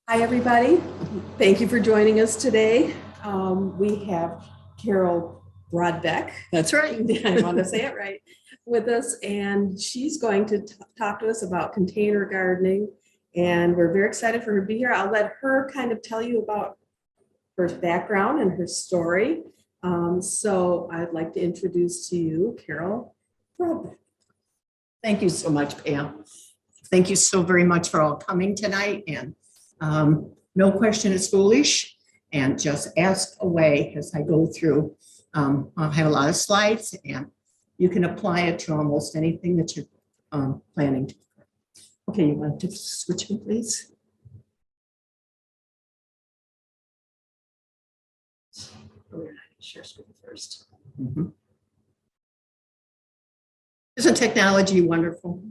Hi, everybody. Thank you for joining us today. We have Carol Broadbeck. That's right. I want to say it right with us, and she's going to talk to us about container gardening. And we're very excited for her to be here. I'll let her kind of tell you about her background and her story. So I'd like to introduce to you Carol Broadbeck. Thank you so much, Pam. Thank you so very much for all coming tonight. And no question is foolish. And just ask away as I go through. I'll have a lot of slides, and you can apply it to almost anything that you're planning to. Okay, you want to switch me, please? Share screen first. Isn't technology wonderful?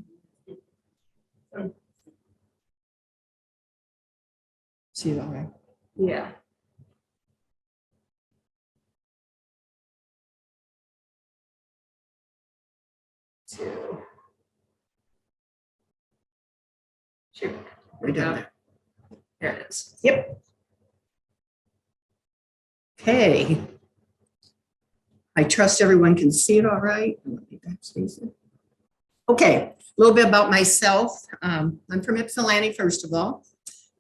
See it all right? Yeah. Two. Sure. We're done there. There it is. Yep. Okay. I trust everyone can see it all right. Let me backspace it. Okay, a little bit about myself. I'm from Ypsilanti, first of all,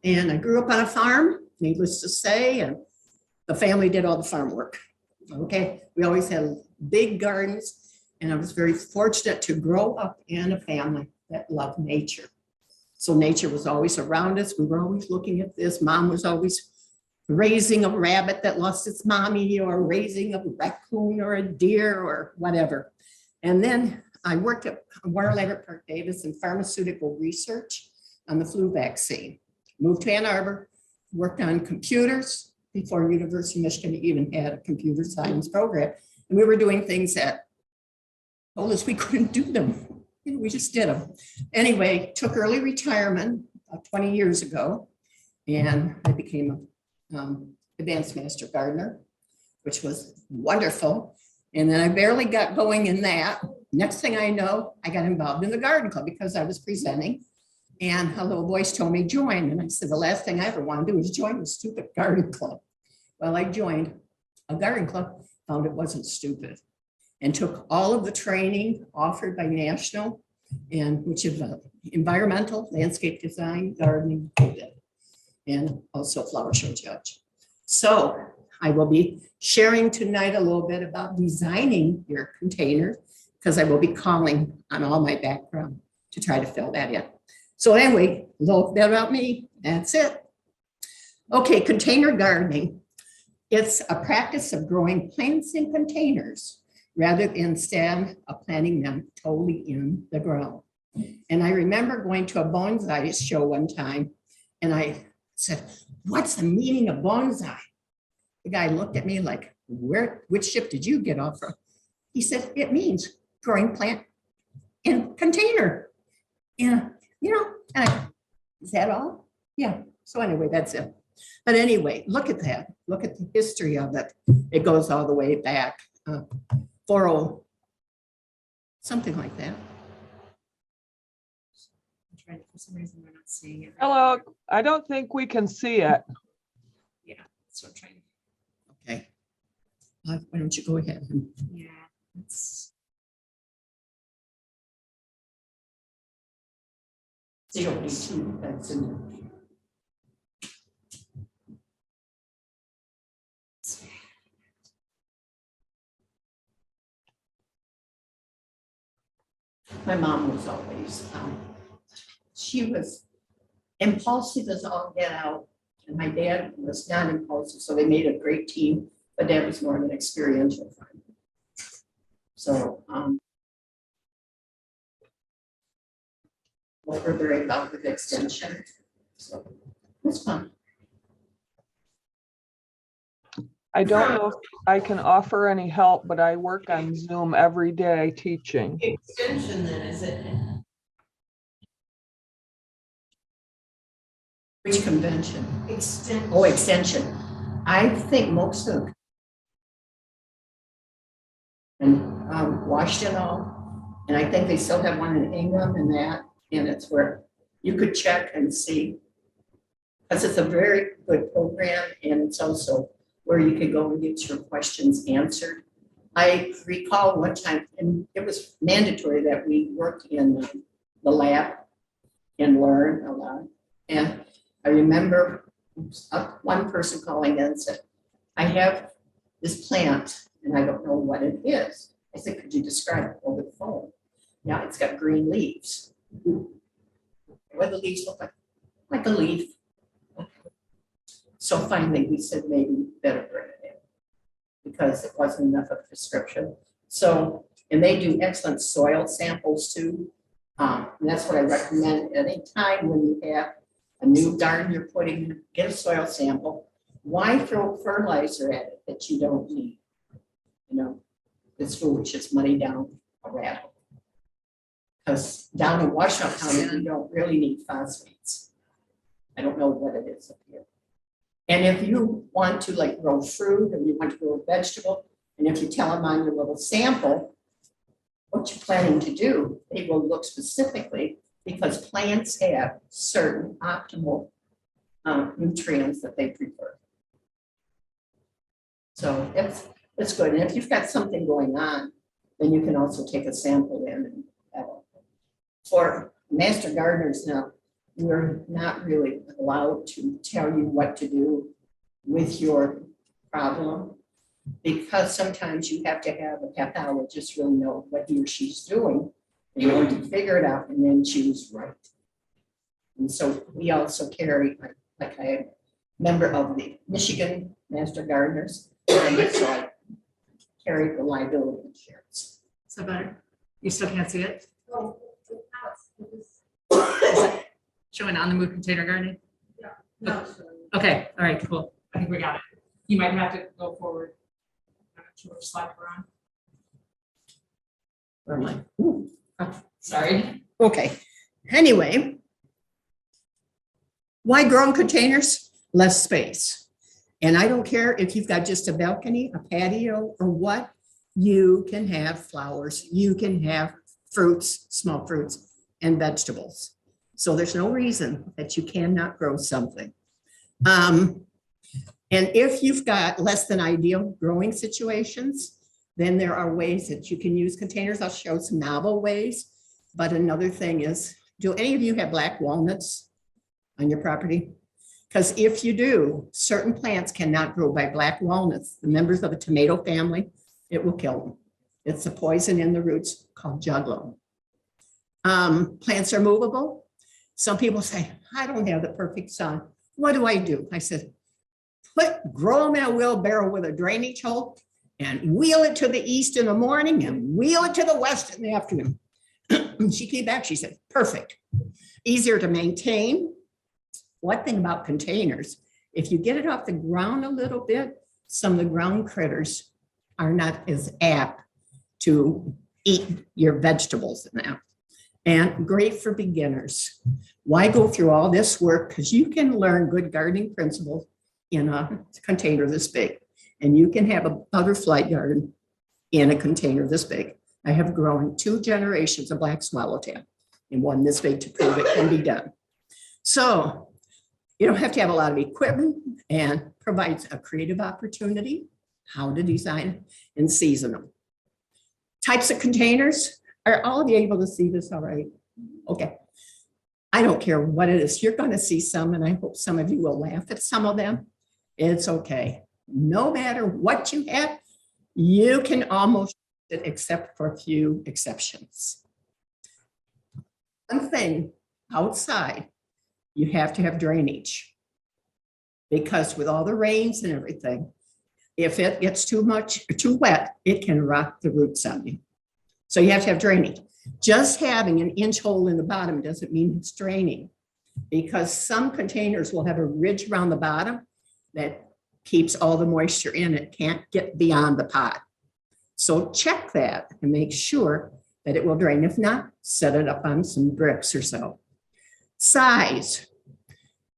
and I grew up on a farm, needless to say, and the family did all the farm work. Okay, we always had big gardens, and I was very fortunate to grow up in a family that loved nature. So nature was always around us. We were always looking at this. Mom was always raising a rabbit that lost its mommy, or raising a raccoon or a deer or whatever. And then I worked at Warner Levitt Park Davis in pharmaceutical research on the flu vaccine. Moved to Ann Arbor, worked on computers before University of Michigan even had a computer science program. And we were doing things that told us we couldn't do them. We just did them. Anyway, took early retirement about 20 years ago, and I became a advanced master gardener, which was wonderful. And then I barely got going in that. Next thing I know, I got involved in the garden club because I was presenting, and a little voice told me join. And I said, the last thing I ever want to do is join the stupid garden club. Well, I joined a garden club, found it wasn't stupid, and took all of the training offered by National, and which is environmental, landscape design, gardening, and also flower show judge. So I will be sharing tonight a little bit about designing your container, because I will be calling on all my background to try to fill that in. So anyway, a little bit about me, that's it. Okay, container gardening. It's a practice of growing plants in containers rather than instead of planting them totally in the ground. And I remember going to a bonsai show one time, and I said, what's the meaning of bonsai? The guy looked at me like, which ship did you get off from? He said, it means growing plant in container. And, is that all? Yeah. So anyway, that's it. But anyway, look at that. Look at the history of it. It goes all the way back, 40, something like that. For some reason, we're not seeing it. Hello, I don't think we can see it. Yeah, that's what I'm trying. Okay. Why don't you go ahead? Yeah. It's 0.2. That's in there. My mom was always, she was impulsive as all get out, and my dad was not impulsive, so they made a great team, but dad was more of an experiential friend. So we're very involved with extension, so it's fun. I don't know if I can offer any help, but I work on Zoom every day teaching. Extension then, is it? Which convention? Extension. Oh, extension. I think most of and washed it all. And I think they still have one in Ingham and that, and it's where you could check and see because it's a very good program and it's also where you can go and get your questions answered. I recall one time, and it was mandatory that we work in the lab and learn a lot. And I remember one person calling in and said, I have this plant and I don't know what it is. I said, could you describe it over the phone? Yeah, it's got green leaves. What do the leaves look like? Like a leaf. So finally we said maybe better bring it in because it wasn't enough of a prescription. So, and they do excellent soil samples too. And that's what I recommend anytime when you have a new garden you're putting in, get a soil sample. Why throw fertilizer at it that you don't need? You know, it's foolish, it's money down a rat hole. Because down in Washoe County, we don't really need phosphates. I don't know what it is up here. And if you want to like grow fruit or you want to grow a vegetable, and if you tell them on your little sample what you're planning to do, they will look specifically because plants have certain optimal nutrients that they prefer. So it's good. And if you've got something going on, then you can also take a sample in and have it. For master gardeners now, we're not really allowed to tell you what to do with your problem because sometimes you have to have a pathologist really know what he or she's doing in order to figure it out and then choose right. And so we also carry, like I am a member of the Michigan Master Gardeners, and so I carry the liability insurance. Is that better? You still can't see it? Oh, Is it showing on the move container gardening? no. Okay, all right, cool. I think we got it. You might have to go forward. I'm not sure which slide we're on. Where am I? Ooh, Sorry. okay. Anyway, why grow in containers? Less space. And I don't care if you've got just a balcony, a patio, or what, you can have flowers, you can have fruits, small fruits, and vegetables. So there's no reason that you cannot grow something. And if you've got less than ideal growing situations, then there are ways that you can use containers. I'll show some novel ways. But another thing is, do any of you have black walnuts on your property? Because if you do, certain plants cannot grow by black walnuts. The members of a tomato family, it will kill them. It's a poison in the roots called juggalo. Plants are movable. Some people say, I don't have the perfect sun. What do? I said, grow them in a wheelbarrow with a drainage hole and wheel it to the east in the morning and wheel it to the west in the afternoon. She came back, she said, perfect. Easier to maintain. One thing about containers, if you get it off the ground a little bit, some of the ground critters are not as apt to eat your vegetables now. And great for beginners. Why go through all this work? Because you can learn good gardening principles in a container this big. And you can have a butterfly garden in a container this big. I have grown 2 generations of black swallowtail in one this big to prove it can be done. So you don't have to have a lot of equipment and provides a creative opportunity how to design and season them. Types of containers. Are all of you able to see this all right? Okay. I don't care what it is. You're going to see some, and I hope some of you will laugh at some of them. It's okay. No matter what you have, you can almost use it except for a few exceptions. One thing outside, you have to have drainage because with all the rains and everything, if it gets too much, too wet, it can rot the roots on you. So you have to have drainage. Just having an inch hole in the bottom doesn't mean it's draining because some containers will have a ridge around the bottom that keeps all the moisture in. It can't get beyond the pot. So check that and make sure that it will drain. If not, set it up on some bricks or so. Size.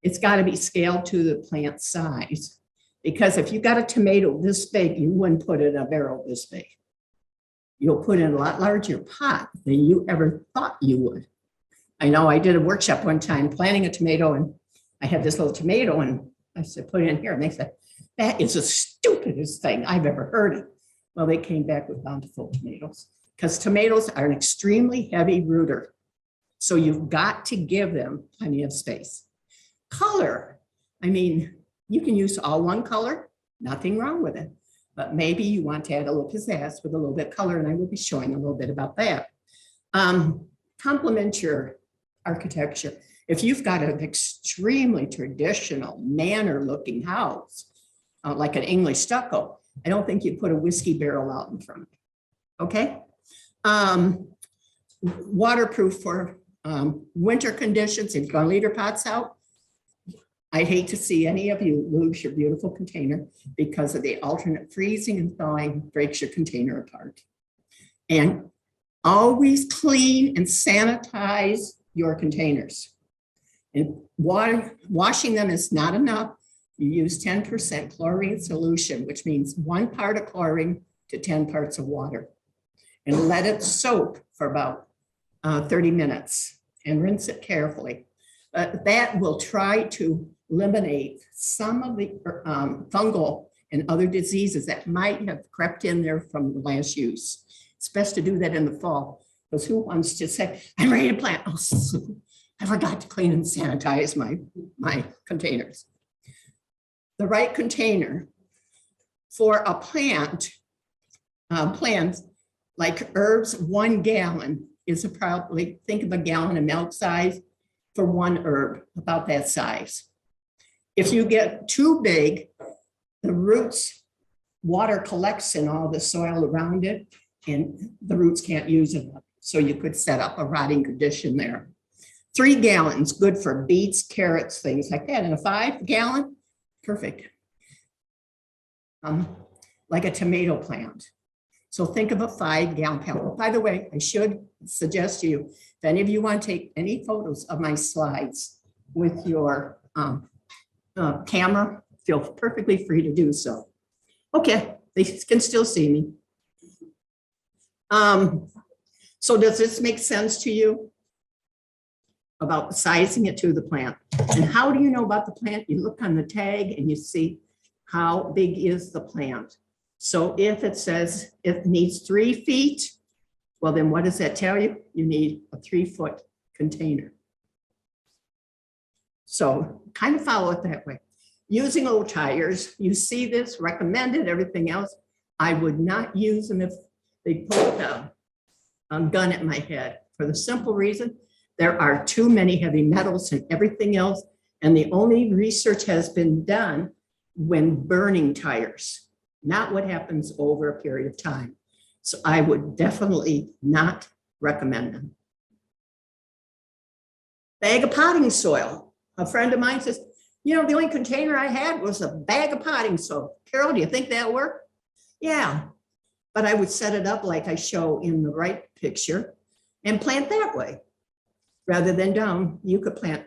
It's got to be scaled to the plant size because if you got a tomato this big, you wouldn't put it in a barrel this big. You'll put in a lot larger pot than you ever thought you would. I know I did a workshop one time planting a tomato and I had this little tomato and I said, put it in here. And they said, that is the stupidest thing I've ever heard of. Well, they came back with bountiful tomatoes because tomatoes are an extremely heavy rooter. So you've got to give them plenty of space. Color. I mean, you can use all one color, nothing wrong with it. But maybe you want to add a little pizzazz with a little bit of color, and I will be showing a little bit about that. Complement your architecture. If you've got an extremely traditional manor looking house, like an English stucco, I don't think you put a whiskey barrel out in front. Okay. Waterproof for winter conditions. If you're going to leave your pots out, I'd hate to see any of you lose your beautiful container because of the alternate freezing and thawing breaks your container apart. And always clean and sanitize your containers. And washing them is not enough. You use 10% chlorine solution, which means 1 part of chlorine to 10 parts of water. And let it soak for about 30 minutes and rinse it carefully. That will try to eliminate some of the fungal and other diseases that might have crept in there from the last use. It's best to do that in the fall, because who wants to say, I'm ready to plant? Oh, I forgot to clean and sanitize my containers. The right container for a plant, plants like herbs, 1 gallon is probably, think of a gallon of milk size for 1 herb, about that size. If you get too big, the roots, water collects in all the soil around it and the roots can't use it. So you could set up a rotting condition there. 3 gallons, good for beets, carrots, things like that. And a 5 gallon, perfect. Like a tomato plant. So think of a 5 gallon plant. By the way, I should suggest to you, if any of you want to take any photos of my slides with your camera, feel perfectly free to do so. Okay, they can still see me. So does this make sense to you about sizing it to the plant? And how do you know about the plant? You look on the tag and you see how big is the plant. So if it says it needs 3 feet, well, then what does that tell you? You need a 3-foot container. So kind of follow it that way. Using old tires, you see this recommended, everything else. I would not use them if they put a gun at my head, for the simple reason there are too many heavy metals and everything else. And the only research has been done when burning tires, not what happens over a period of time. So I would definitely not recommend them. Bag of potting soil. A friend of mine says, you know, the only container I had was a bag of potting soil. Carol, do you think that'll work? Yeah, but I would set it up like I show in the right picture and plant that way. Rather than down, you could plant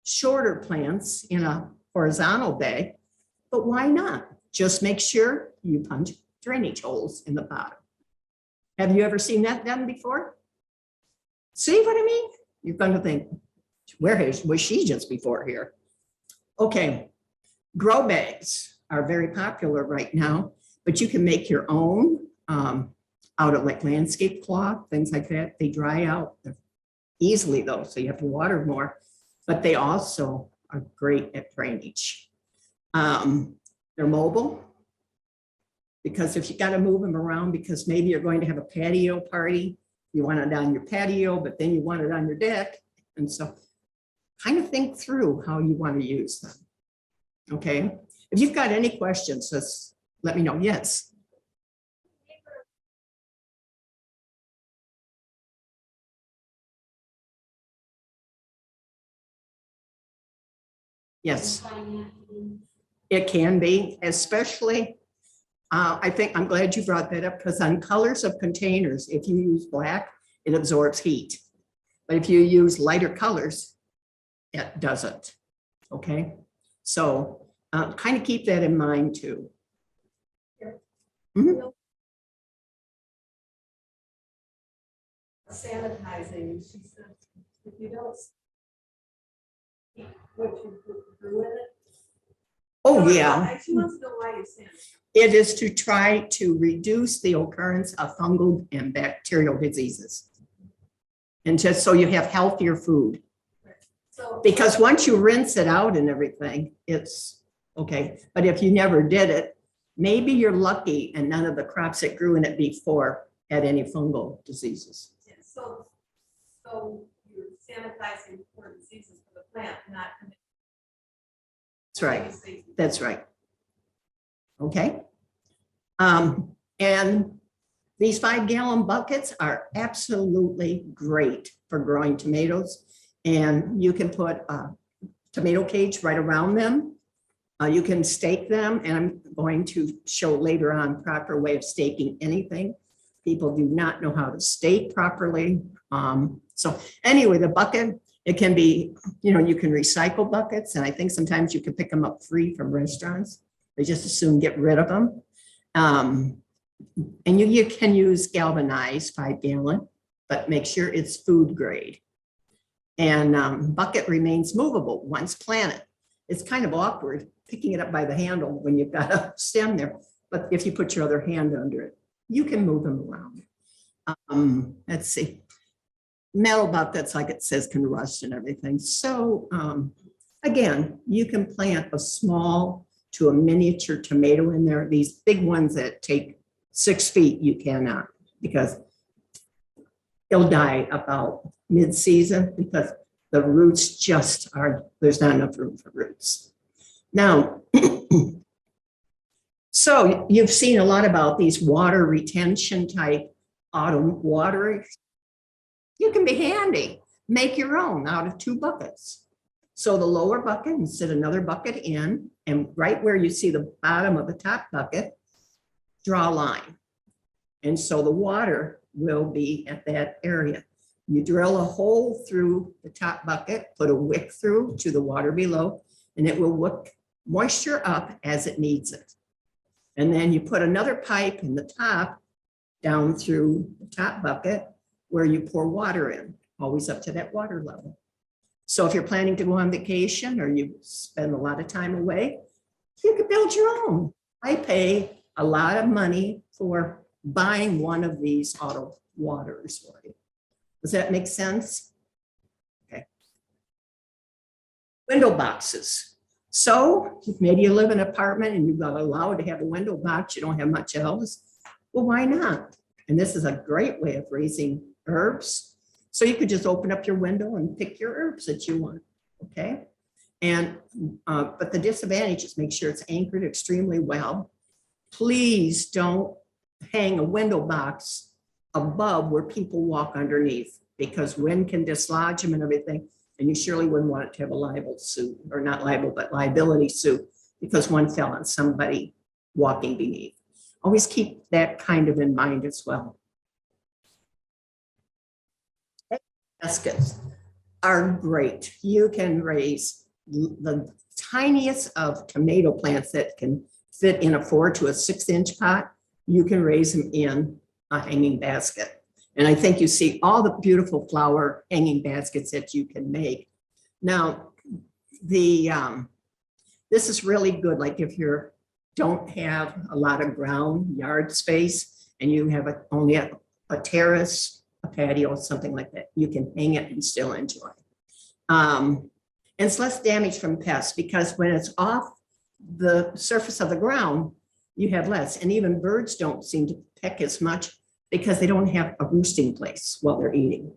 shorter plants in a horizontal bag, but why not? Just make sure you punch drainage holes in the bottom. Have you ever seen that done before? See what I mean? You're going to think, was she just before here? Okay, grow bags are very popular right now, but you can make your own out of like landscape cloth, things like that. They dry out easily though, so you have to water more, but they also are great at drainage. They're mobile, because if you got to move them around, because maybe you're going to have a patio party, you want it on your patio, but then you want it on your deck. And so kind of think through how you want to use them. Okay. If you've got any questions, just let me know. Yes. Yes, it can be, especially, I think I'm glad you brought that up, because on colors of containers, if you use black, it absorbs heat. But if you use lighter colors, it doesn't. Okay, so kind of keep that in mind too. Mm-hmm. Sanitizing, she said, if you don't what you grew in it? Oh, yeah. She wants to know why you said it. It is to try to reduce the occurrence of fungal and bacterial diseases. And just so you have healthier food. So. Because once you rinse it out and everything, it's okay. But if you never did it, maybe you're lucky and none of the crops that grew in it before had any fungal diseases. Yeah, so you're sanitizing for diseases for the plant, not. That's right. That's right. Okay. And these 5-gallon buckets are absolutely great for growing tomatoes. And you can put a tomato cage right around them. You can stake them, and I'm going to show later on proper way of staking anything. People do not know how to stake properly. So anyway, the bucket, it can be, you can recycle buckets, and I think sometimes you can pick them up free from restaurants. They just as soon get rid of them. And you can use galvanized 5-gallon, but make sure it's food grade. And bucket remains movable once planted. It's kind of awkward picking it up by the handle when you've got a stem there, but if you put your other hand under it, you can move them around. Let's see. Metal buckets, like it says, can rust and everything. So again, you can plant a small to a miniature tomato in there. These big ones that take 6 feet, you cannot, because they'll die about mid-season because the roots just are, there's not enough room for roots. Now, so you've seen a lot about these water retention type autumn watering. You can be handy, make your own out of 2 buckets. So the lower bucket, and sit another bucket in, and right where you see the bottom of the top bucket, draw a line. And so the water will be at that area. You drill a hole through the top bucket, put a wick through to the water below, and it will wick moisture up as it needs it. And then you put another pipe in the top down through the top bucket where you pour water in, always up to that water level. So if you're planning to go on vacation or you spend a lot of time away, you could build your own. I pay a lot of money for buying one of these auto waters for you. Does that make sense? Okay. Window boxes. So maybe you live in an apartment and you've got allowed to have a window box, you don't have much else. Well, why not? And this is a great way of raising herbs. So you could just open up your window and pick your herbs that you want, okay? And, but the disadvantage is make sure it's anchored extremely well. Please don't hang a window box above where people walk underneath, because wind can dislodge them and everything. And you surely wouldn't want it to have a liable suit, or not liable, but liability suit, because one fell on somebody walking beneath. Always keep that kind of in mind as well. Baskets are great. You can raise the tiniest of tomato plants that can fit in a 4 to a 6 inch pot. You can raise them in a hanging basket. And I think you see all the beautiful flower hanging baskets that you can make. Now, this is really good. Like if you don't have a lot of ground yard space and you have only a terrace, a patio, something like that, you can hang it and still enjoy. And it's less damage from pests, because when it's off the surface of the ground, you have less. And even birds don't seem to peck as much because they don't have a roosting place while they're eating.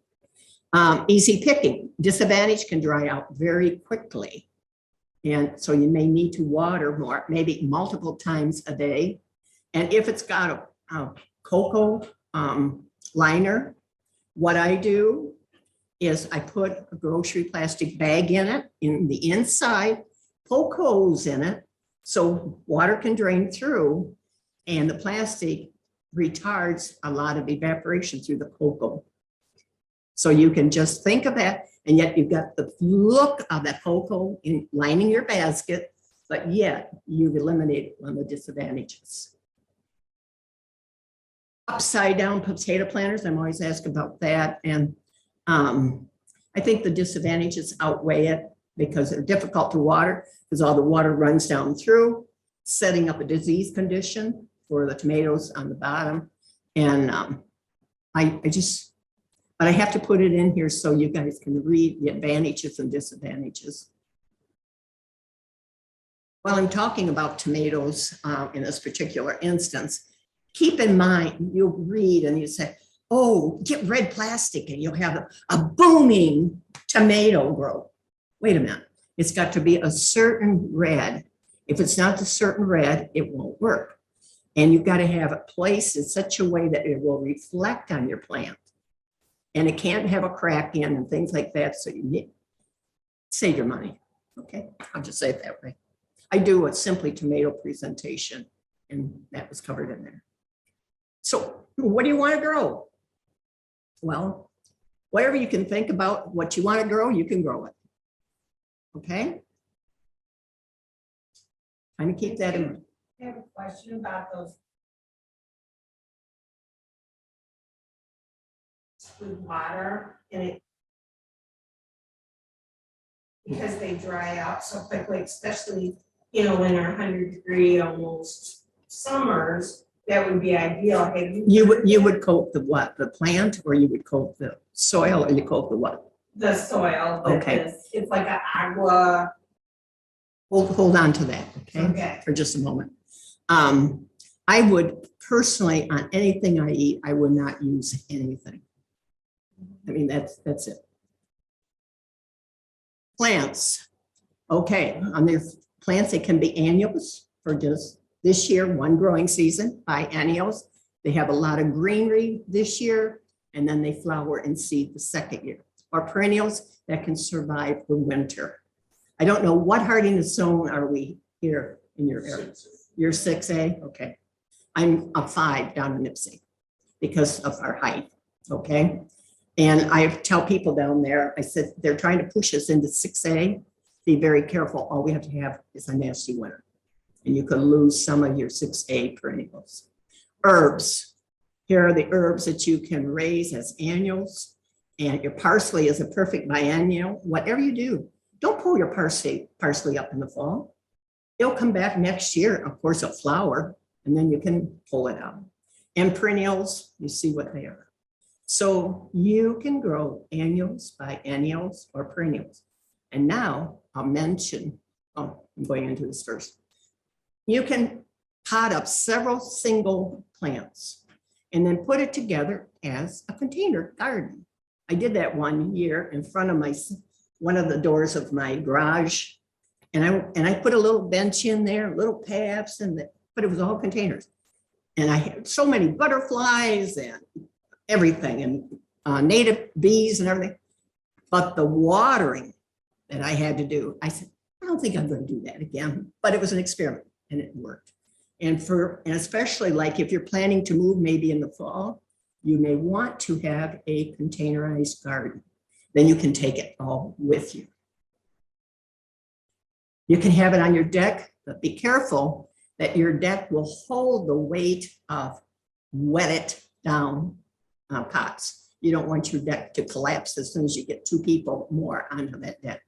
Easy picking. Disadvantage, can dry out very quickly. And so you may need to water more, maybe multiple times a day. And if it's got a cocoa liner, what I do is I put a grocery plastic bag in it, in the inside, poke holes in it so water can drain through, and the plastic retards a lot of evaporation through the cocoa. So you can just think of that, and yet you've got the look of that cocoa in lining your basket, but yet you've eliminated one of the disadvantages. Upside down potato planters, I'm always asked about that, and I think the disadvantages outweigh it. because they're difficult to water because all the water runs down through, setting up a disease condition for the tomatoes on the bottom. And but I have to put it in here so you guys can read the advantages and disadvantages. While I'm talking about tomatoes in this particular instance, keep in mind, you'll read and you say, oh, get red plastic and you'll have a booming tomato growth. Wait a minute, it's got to be a certain red. If it's not a certain red, it won't work. And you've got to have it placed in such a way that it will reflect on your plant. And it can't have a crack in and things like that. So you need save your money. Okay, I'll just say it that way. I do a simply tomato presentation, and that was covered in there. So what do you want to grow? Well, whatever you can think about what you want to grow, you can grow it. Okay? Kind of keep that in mind. I have a question about those. With water and it. Because they dry out so quickly, especially, in our 100-degree almost summers, that would be ideal. You would coat the what? The plant, or you would coat the soil, or you coat the what? The soil, but Okay. it's like an agua. Hold on to that, okay? Okay. For just a moment. I would personally, on anything I eat, I would not use anything. I mean, that's it. Plants. Okay, on their plants, it can be annuals for just this year, one growing season, biennials. They have a lot of greenery this year, and then they flower and seed the second year. Or perennials that can survive the winter. I don't know what hardiness zone are we here in your area? You're 6A? Okay. I'm a 5 down in Nipsey because of our height, okay? And I tell people down there, I said, they're trying to push us into 6A. Be very careful. All we have to have is a nasty winter. And you could lose some of your 6A perennials. Herbs. Here are the herbs that you can raise as annuals. And your parsley is a perfect biennial. Whatever you do, don't pull your parsley up in the fall. It'll come back next year. Of course, it'll flower, and then you can pull it out. And perennials, you see what they are. So you can grow annuals, biennials, or perennials. And now I'll mention, I'm going into this first. You can pot up several single plants and then put it together as a container garden. I did that one year in front of one of the doors of my garage. And I put a little bench in there, little paths, but it was all containers. And I had so many butterflies and everything, and native bees and everything. But the watering that I had to do, I said, I don't think I'm going to do that again. But it was an experiment, and it worked. And especially like if you're planning to move maybe in the fall, you may want to have a containerized garden. Then you can take it all with you. You can have it on your deck, but be careful that your deck will hold the weight of wetted down pots. You don't want your deck to collapse as soon as you get 2 people more onto that deck.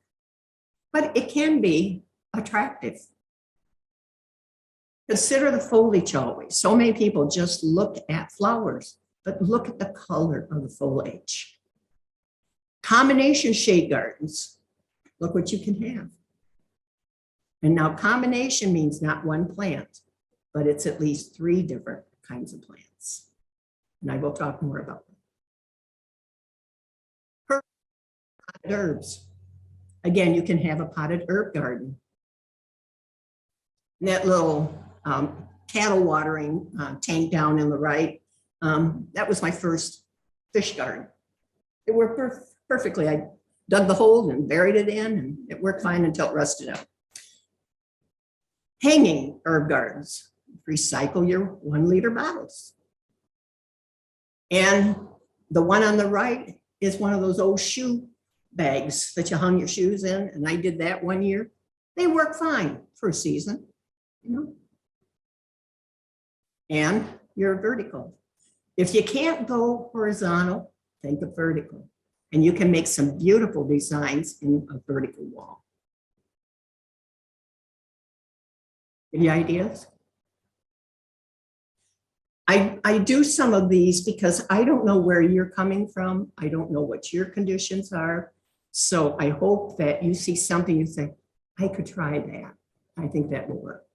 But it can be attractive. Consider the foliage always. So many people just look at flowers, but look at the color of the foliage. Combination shade gardens, look what you can have. And now combination means not one plant, but it's at least 3 different kinds of plants. And I will talk more about them. Potted herbs. Again, you can have a potted herb garden. And that little cattle watering tank down in the right, that was my first fish garden. It worked perfectly. I dug the hole and buried it in, and it worked fine until it rusted out. Hanging herb gardens. Recycle your 1-liter bottles. And the one on the right is one of those old shoe bags that you hung your shoes in. And I did that one year. They work fine for a season, you know. And you're vertical. If you can't go horizontal, think of vertical. And you can make some beautiful designs in a vertical wall. Any ideas? I do some of these because I don't know where you're coming from. I don't know what your conditions are. So I hope that you see something you say, I could try that. I think that will work.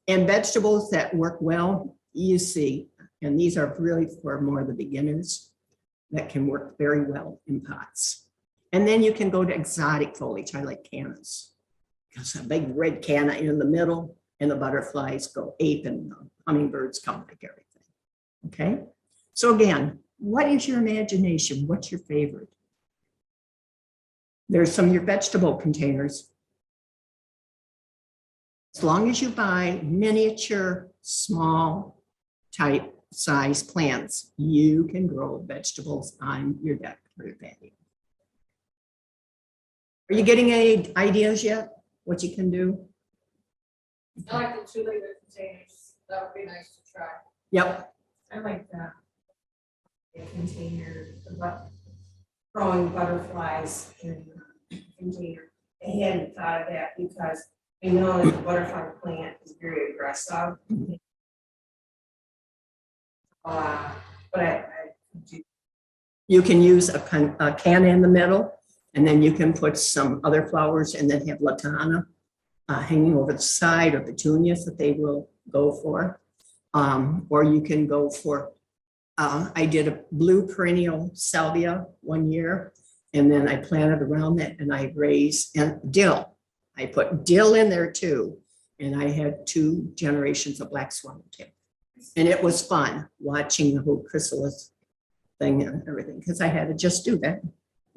And vegetables that work well, you see, and these are really for more of the beginners that can work very well in pots. And then you can go to exotic foliage. I like cannas. Because a big red canna in the middle and the butterflies go ape and the hummingbirds come like everything. Okay, so again, what is your imagination? What's your favorite? There's some of your vegetable containers. As long as you buy miniature, small type size plants, you can grow vegetables on your deck or your patio. Are you getting any ideas yet? What you can do? I like the 2 liter containers. That would be nice to try. Yep. I like that. A container, growing butterflies in a container. I hadn't thought of that because I know that the butterfly plant is very aggressive. But I do. You can use a can in the middle, and then you can put some other flowers and then have latana hanging over the side, or petunias that they will go for. Or you can go for, I did a blue perennial salvia one year, and then I planted around that and I raised, and dill. I put dill in there too. And I had 2 generations of black swallowtail. And it was fun watching the whole chrysalis thing and everything, because I had to just do that.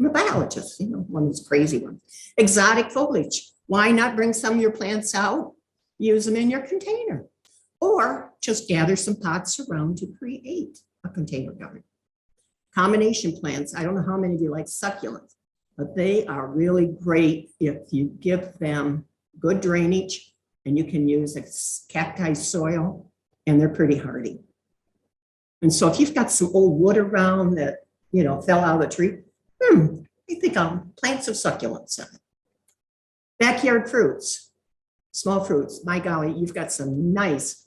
I'm a biologist, you know, one of those crazy ones. Exotic foliage. Why not bring some of your plants out, use them in your container? Or just gather some pots around to create a container garden. Combination plants, I don't know how many of you like succulents, but they are really great if you give them good drainage, and you can use a cacti soil, and they're pretty hardy. And so if you've got some old wood around that, you know, fell out of the tree, I think I'll plant some succulents on it. Backyard fruits, small fruits. My golly, you've got some nice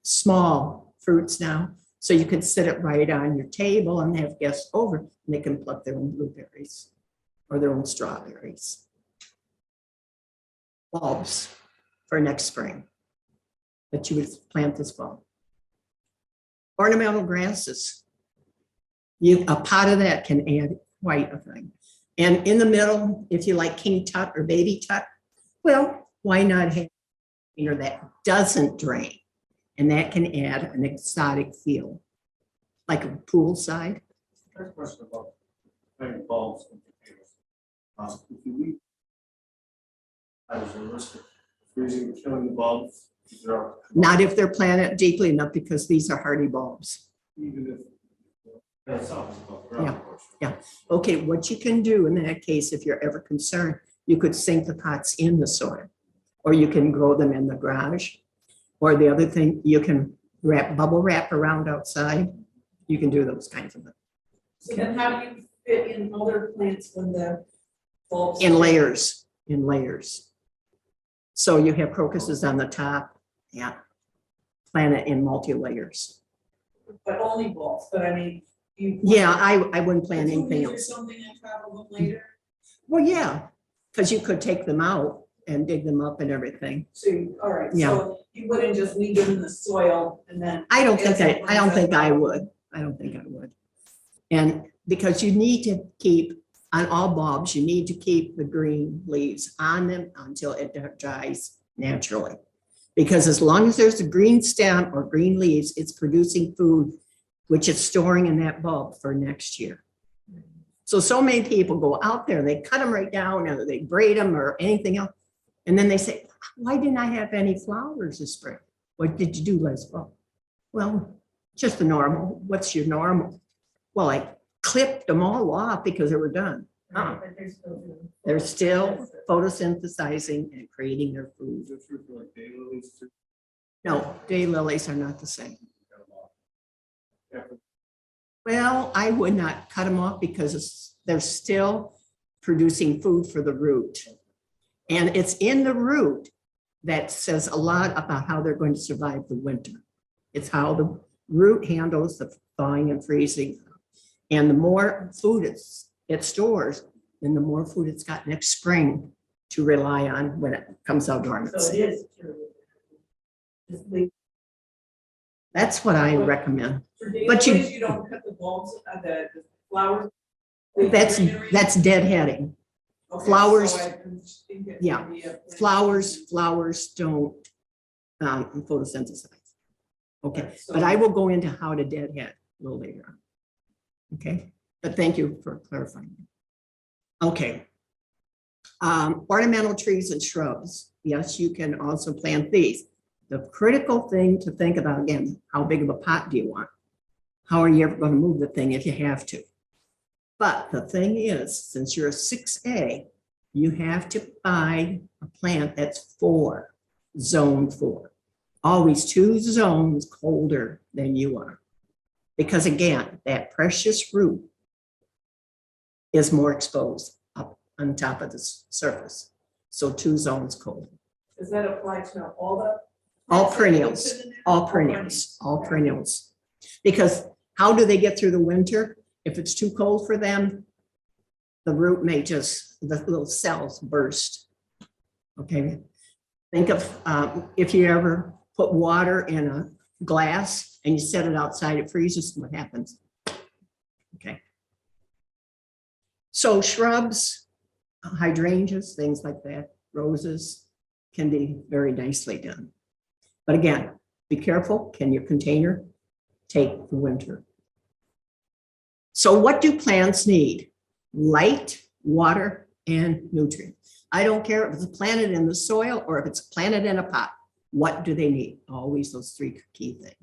small fruits now. So you can sit it right on your table and have guests over, and they can pluck their own blueberries or their own strawberries. Bulbs for next spring that you would plant this fall. Ornamental grasses. A pot of that can add quite a thing. And in the middle, if you like king tut or baby tut, well, why not have a container that doesn't drain? And that can add an exotic feel, like a poolside. First question about putting bulbs in containers. If you leave, I was a risk of freezing, killing the bulbs. Not if they're planted deeply enough, because these are hardy bulbs. Even if that's above Yeah, ground, of course. yeah. Okay, what you can do in that case, if you're ever concerned, you could sink the pots in the soil, or you can grow them in the garage. Or the other thing, you can bubble wrap around outside. You can do those kinds of things. So then how do you fit in other plants when the bulbs? In layers, in layers. So you have crocuses on the top, yeah. Plant it in multi-layers. But only bulbs, but I mean, you. Yeah, I wouldn't plant anything Or else. something and travel them later, Well, yeah, because you could take them out and dig them up and everything. all right, Yeah. so you wouldn't just leave them in the soil and then. I don't think As it I don't runs think I out. would. I don't think I would. And because you need to keep, on all bulbs, you need to keep the green leaves on them until it dries naturally. Because as long as there's a green stem or green leaves, it's producing food, which it's storing in that bulb for next year. So many people go out there, they cut them right down, or they braid them or anything else. And then they say, why didn't I have any flowers this spring? What did you do last fall? Well, just the normal. What's your normal? Well, I clipped them all off because they were done. But they're still doing. They're still photosynthesizing and creating their food. Is it true for like daylilies too? No, daylilies are not the same. Yeah, Well, I would not cut them off because they're still producing food for the root. And it's in the root that says a lot about how they're going to survive the winter. It's how the root handles the thawing and freezing. And the more food it stores, then the more food it's got next spring to rely on when it comes out So it dormancy. is true. Just leave. That's what I recommend. For But you- daylilies, you don't cut the bulbs, the flowers. That's deadheading. Okay, flowers- so I think it yeah, would be a- Flowers don't photosynthesize. Okay, but I will go into how to deadhead a little later on. Okay, but thank you for clarifying. Okay. Ornamental trees and shrubs. Yes, you can also plant these. The critical thing to think about, again, how big of a pot do you want? How are you ever going to move the thing if you have to? But the thing is, since you're a 6A, you have to buy a plant that's zone 4. Always 2 zones colder than you are. Because again, that precious root is more exposed up on top of the surface. So 2 zones colder. Does that apply to all the? All plants that you perennials, put in there? all perennials, all perennials. Because how do they get through the winter? If it's too cold for them, the root may just, the little cells burst. Okay. Think of if you ever put water in a glass and you set it outside, it freezes, what happens? Okay. So shrubs, hydrangeas, things like that, roses can be very nicely done. But again, be careful. Can your container take the winter? So what do plants need? Light, water, and nutrients. I don't care if it's planted in the soil or if it's planted in a pot. What do they need? Always those 3 key things.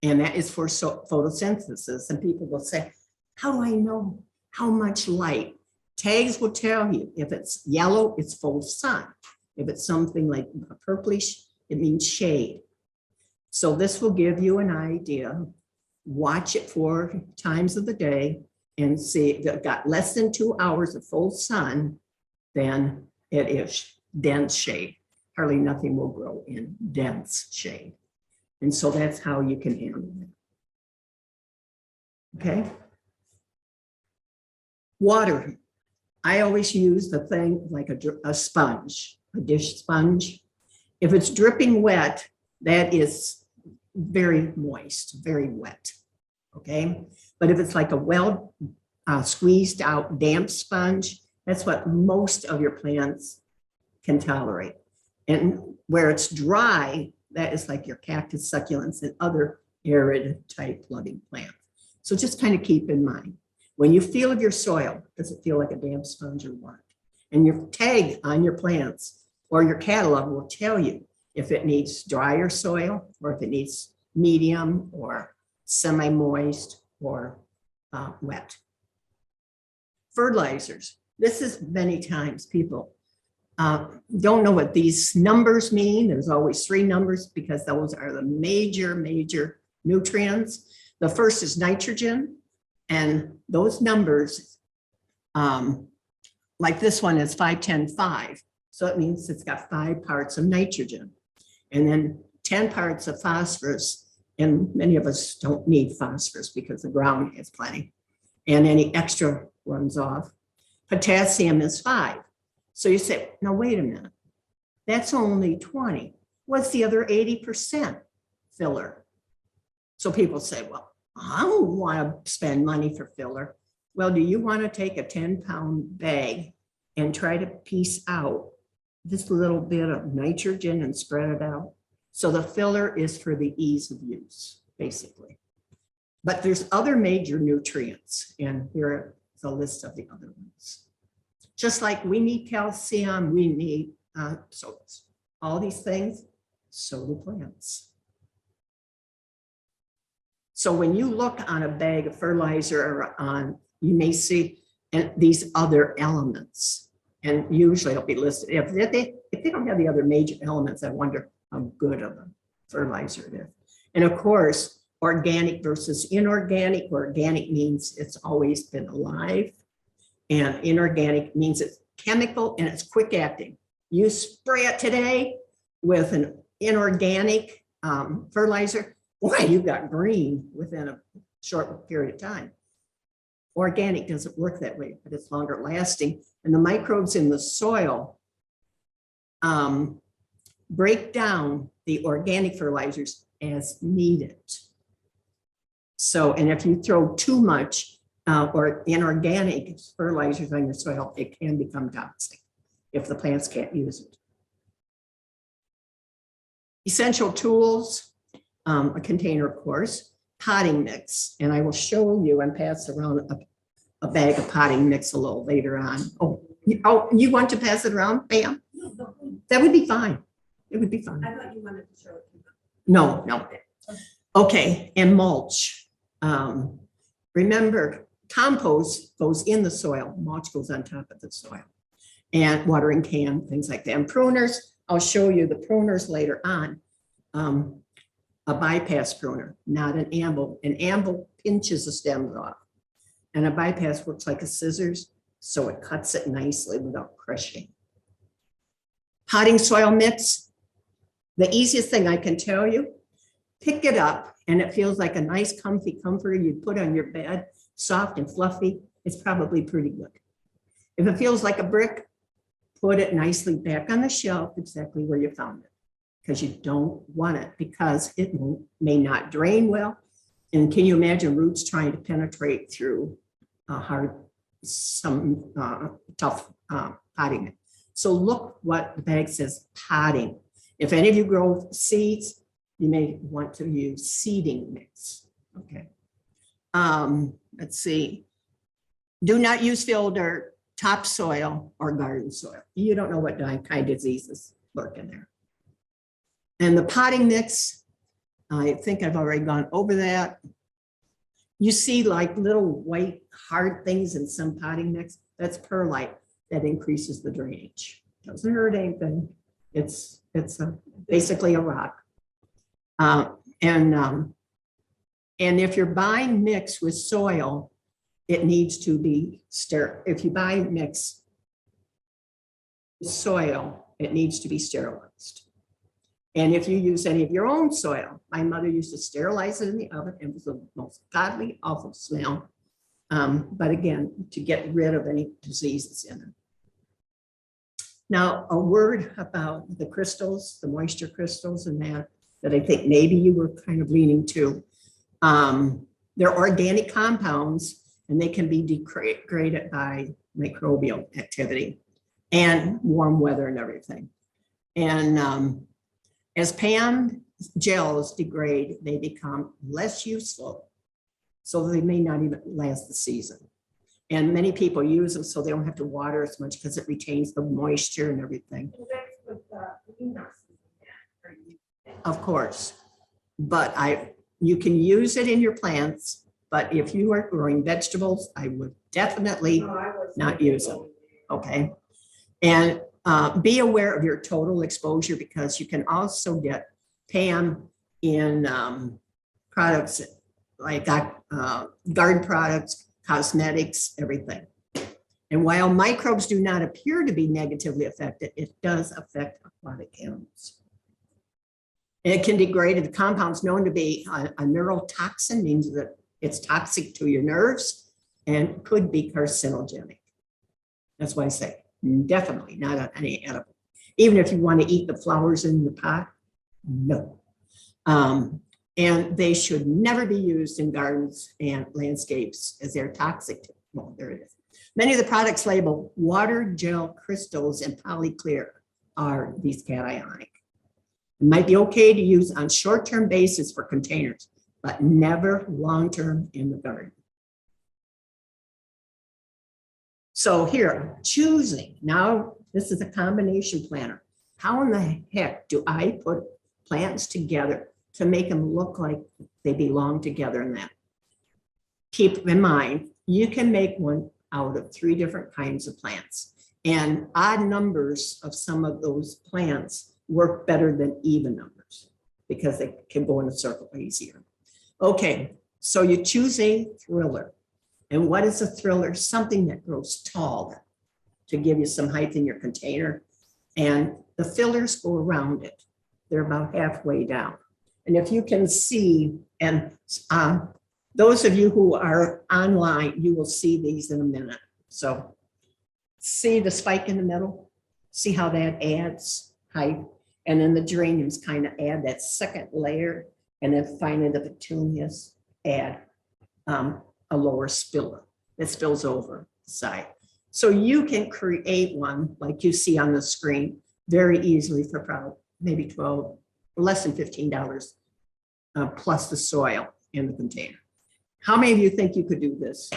And that is for photosynthesis. And people will say, how do I know how much light? Tags will tell you if it's yellow, it's full sun. If it's something like purplish, it means shade. So this will give you an idea. Watch it 4 times of the day and see if it got less than 2 hours of full sun, then it is dense shade. Hardly nothing will grow in dense shade. And so that's how you can handle it. Okay. Water. I always use the thing like a sponge, a dish sponge. If it's dripping wet, that is very moist, very wet. Okay. But if it's like a well squeezed out damp sponge, that's what most of your plants can tolerate. And where it's dry, that is like your cactus, succulents, and other arid type loving plants. So just kind of keep in mind, when you feel of your soil, does it feel like a damp sponge or what? And your tag on your plants or your catalog will tell you if it needs drier soil or if it needs medium or semi-moist or wet. Fertilizers. This is many times people don't know what these numbers mean. There's always 3 numbers because those are the major nutrients. The first is nitrogen, and those numbers, like this one is 5, 10, 5. So it means it's got 5 parts of nitrogen and then 10 parts of phosphorus. And many of us don't need phosphorus because the ground has plenty and any extra runs off. Potassium is 5. So you say, no, wait a minute. That's only 20. What's the other 80% filler? So people say, well, I don't want to spend money for filler. Well, do you want to take a 10-pound bag and try to piece out this little bit of nitrogen and spread it out? So the filler is for the ease of use, basically. But there's other major nutrients, and here is a list of the other ones. Just like we need calcium, we need so all these things, so do plants. So when you look on a bag of fertilizer or on, you may see these other elements, and usually it'll be listed. If they don't have the other major elements, I wonder how good of a fertilizer it is. And of course, organic versus inorganic. Organic means it's always been alive. And inorganic means it's chemical and it's quick acting. You spray it today, with an inorganic fertilizer, boy, you got green within a short period of time. Organic doesn't work that way, but it's longer lasting. And the microbes in the soil break down the organic fertilizers as needed. So, and if you throw too much or inorganic fertilizers on your soil, it can become toxic if the plants can't use it. Essential tools, a container, of course, potting mix, and I will show you and pass around a bag of potting mix a little later on. Oh, you want to pass it around, Pam? That would be fine. It would be fine. I thought you wanted to show it. No. Okay, and mulch. Remember, compost goes in the soil, mulch goes on top of the soil, and watering can, things like that. And pruners, I'll show you the pruners later on. A bypass pruner, not an amble. An amble pinches the stems off, and a bypass works like a scissors, so it cuts it nicely without crushing. Potting soil mix, the easiest thing I can tell you, pick it up and it feels like a nice comfy comforter you'd put on your bed, soft and fluffy, it's probably pretty good. If it feels like a brick, put it nicely back on the shelf exactly where you found it, because you don't want it because it may not drain well. And can you imagine roots trying to penetrate through tough potting mix? So look what the bag says, potting. If any of you grow seeds, you may want to use seeding mix. Okay. Let's see. Do not use field dirt, topsoil, or garden soil. You don't know what kind of diseases lurk in there. And the potting mix, I think I've already gone over that. You see like little white hard things in some potting mix, that's perlite. That increases the drainage. Doesn't hurt anything. It's basically a rock. And if you're buying mix with soil, it needs to be sterile. If you buy mix with soil, it needs to be sterilized. And if you use any of your own soil, my mother used to sterilize it in the oven. It was the most godly, awful smell. But again, to get rid of any diseases in it. Now, a word about the crystals, the moisture crystals and that I think maybe you were kind of leaning to. They're organic compounds and they can be degraded by microbial activity and warm weather and everything. And as Pam gels degrade, they become less useful. So they may not even last the season. And many people use them so they don't have to water as much because it retains the moisture and everything. Of course, but you can use it in your plants, but if you are growing vegetables, I would definitely not use them, okay? And be aware of your total exposure because you can also get Pam in products like garden products, cosmetics, everything. And while microbes do not appear to be negatively affected, it does affect aquatic animals. It can degrade the compounds known to be a neurotoxin, means that it's toxic to your nerves and could be carcinogenic. That's why I say definitely not on any edible. Even if you want to eat the flowers in the pot, no. And they should never be used in gardens and landscapes as they're toxic. Well, there it is. Many of the products labeled water, gel, crystals, and polyclear are these cationic. It might be okay to use on short-term basis for containers, but never long-term in the garden. So here, choosing. Now, this is a combination planter. How in the heck do I put plants together to make them look like they belong together in that? Keep in mind, you can make one out of 3 different kinds of plants, and odd numbers of some of those plants work better than even numbers because they can go in a circle easier. Okay, so you choose a thriller. And what is a thriller? Something that grows tall to give you some height in your container, and the fillers go around it. They're about halfway down. And if you can see, and those of you who are online, you will see these in a minute. So see the spike in the middle? See how that adds height? And then the geraniums kind of add that second layer. And then finally the petunias add a lower spiller that spills over the side. So you can create one like you see on the screen very easily for probably maybe 12, less than $15 plus the soil in the container. How many of you think you could do this?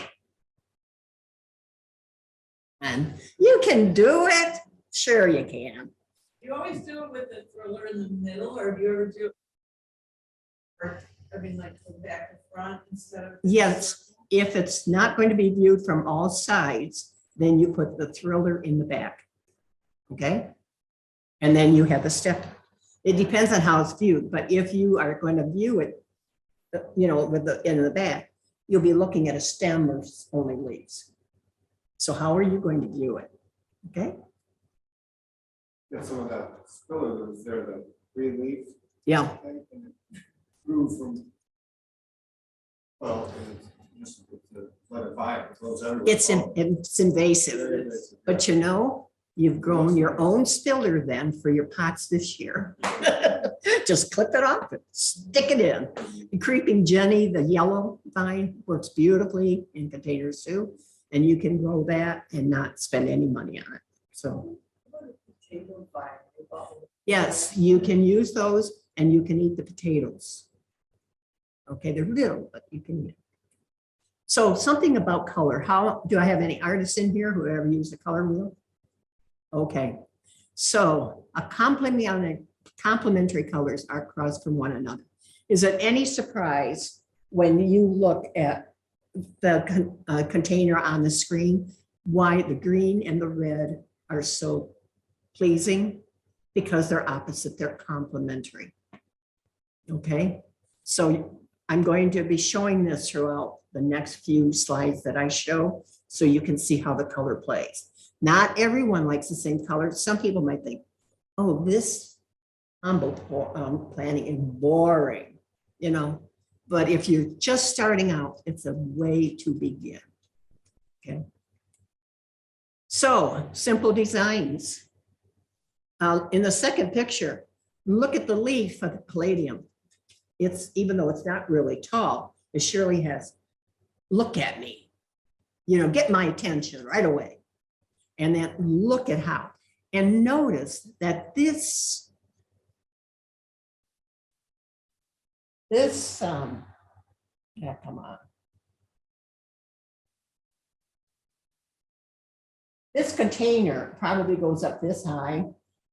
And you can do it. Sure you can. You always do it with the thriller in the middle, or do you ever do? Or, I mean, like from back to front instead of? Yes, if it's not going to be viewed from all sides, then you put the thriller in the back. Okay? And then you have the step. It depends on how it's viewed, but if you are going to view it, you know, with the in the back, you'll be looking at a stem or only leaves. So how are you going to view it? Okay? Yeah, some of that spiller that was there, the green leaf. Yeah. And it grew from, well, and it's just to let it by, it grows everywhere. It's invasive, Very invasive, but you know, you've grown your own spiller then for your pots this year. Just clip it off and stick it in. The creeping Jenny, the yellow vine, works beautifully in containers too. And you can grow that and not spend any money on it. So yes, you can use those and you can eat the potatoes. Okay, they're little, but you can eat it. So something about color. How do I have any artists in here who ever use the color wheel? Okay, so a complementary colors are across from one another. Is it any surprise when you look at the container on the screen, why the green and the red are so pleasing? Because they're opposite, they're complementary. Okay, so I'm going to be showing this throughout the next few slides that I show, so you can see how the color plays. Not everyone likes the same color. Some people might think, oh, this humble planting is boring, you know, but if you're just starting out, it's a way to begin. Okay. So simple designs. In the second picture, look at the leaf of the palladium. It's, even though it's not really tall, it surely has, look at me, you know, get my attention right away. And then look at how, and notice that this yeah, come on. This container probably goes up this high.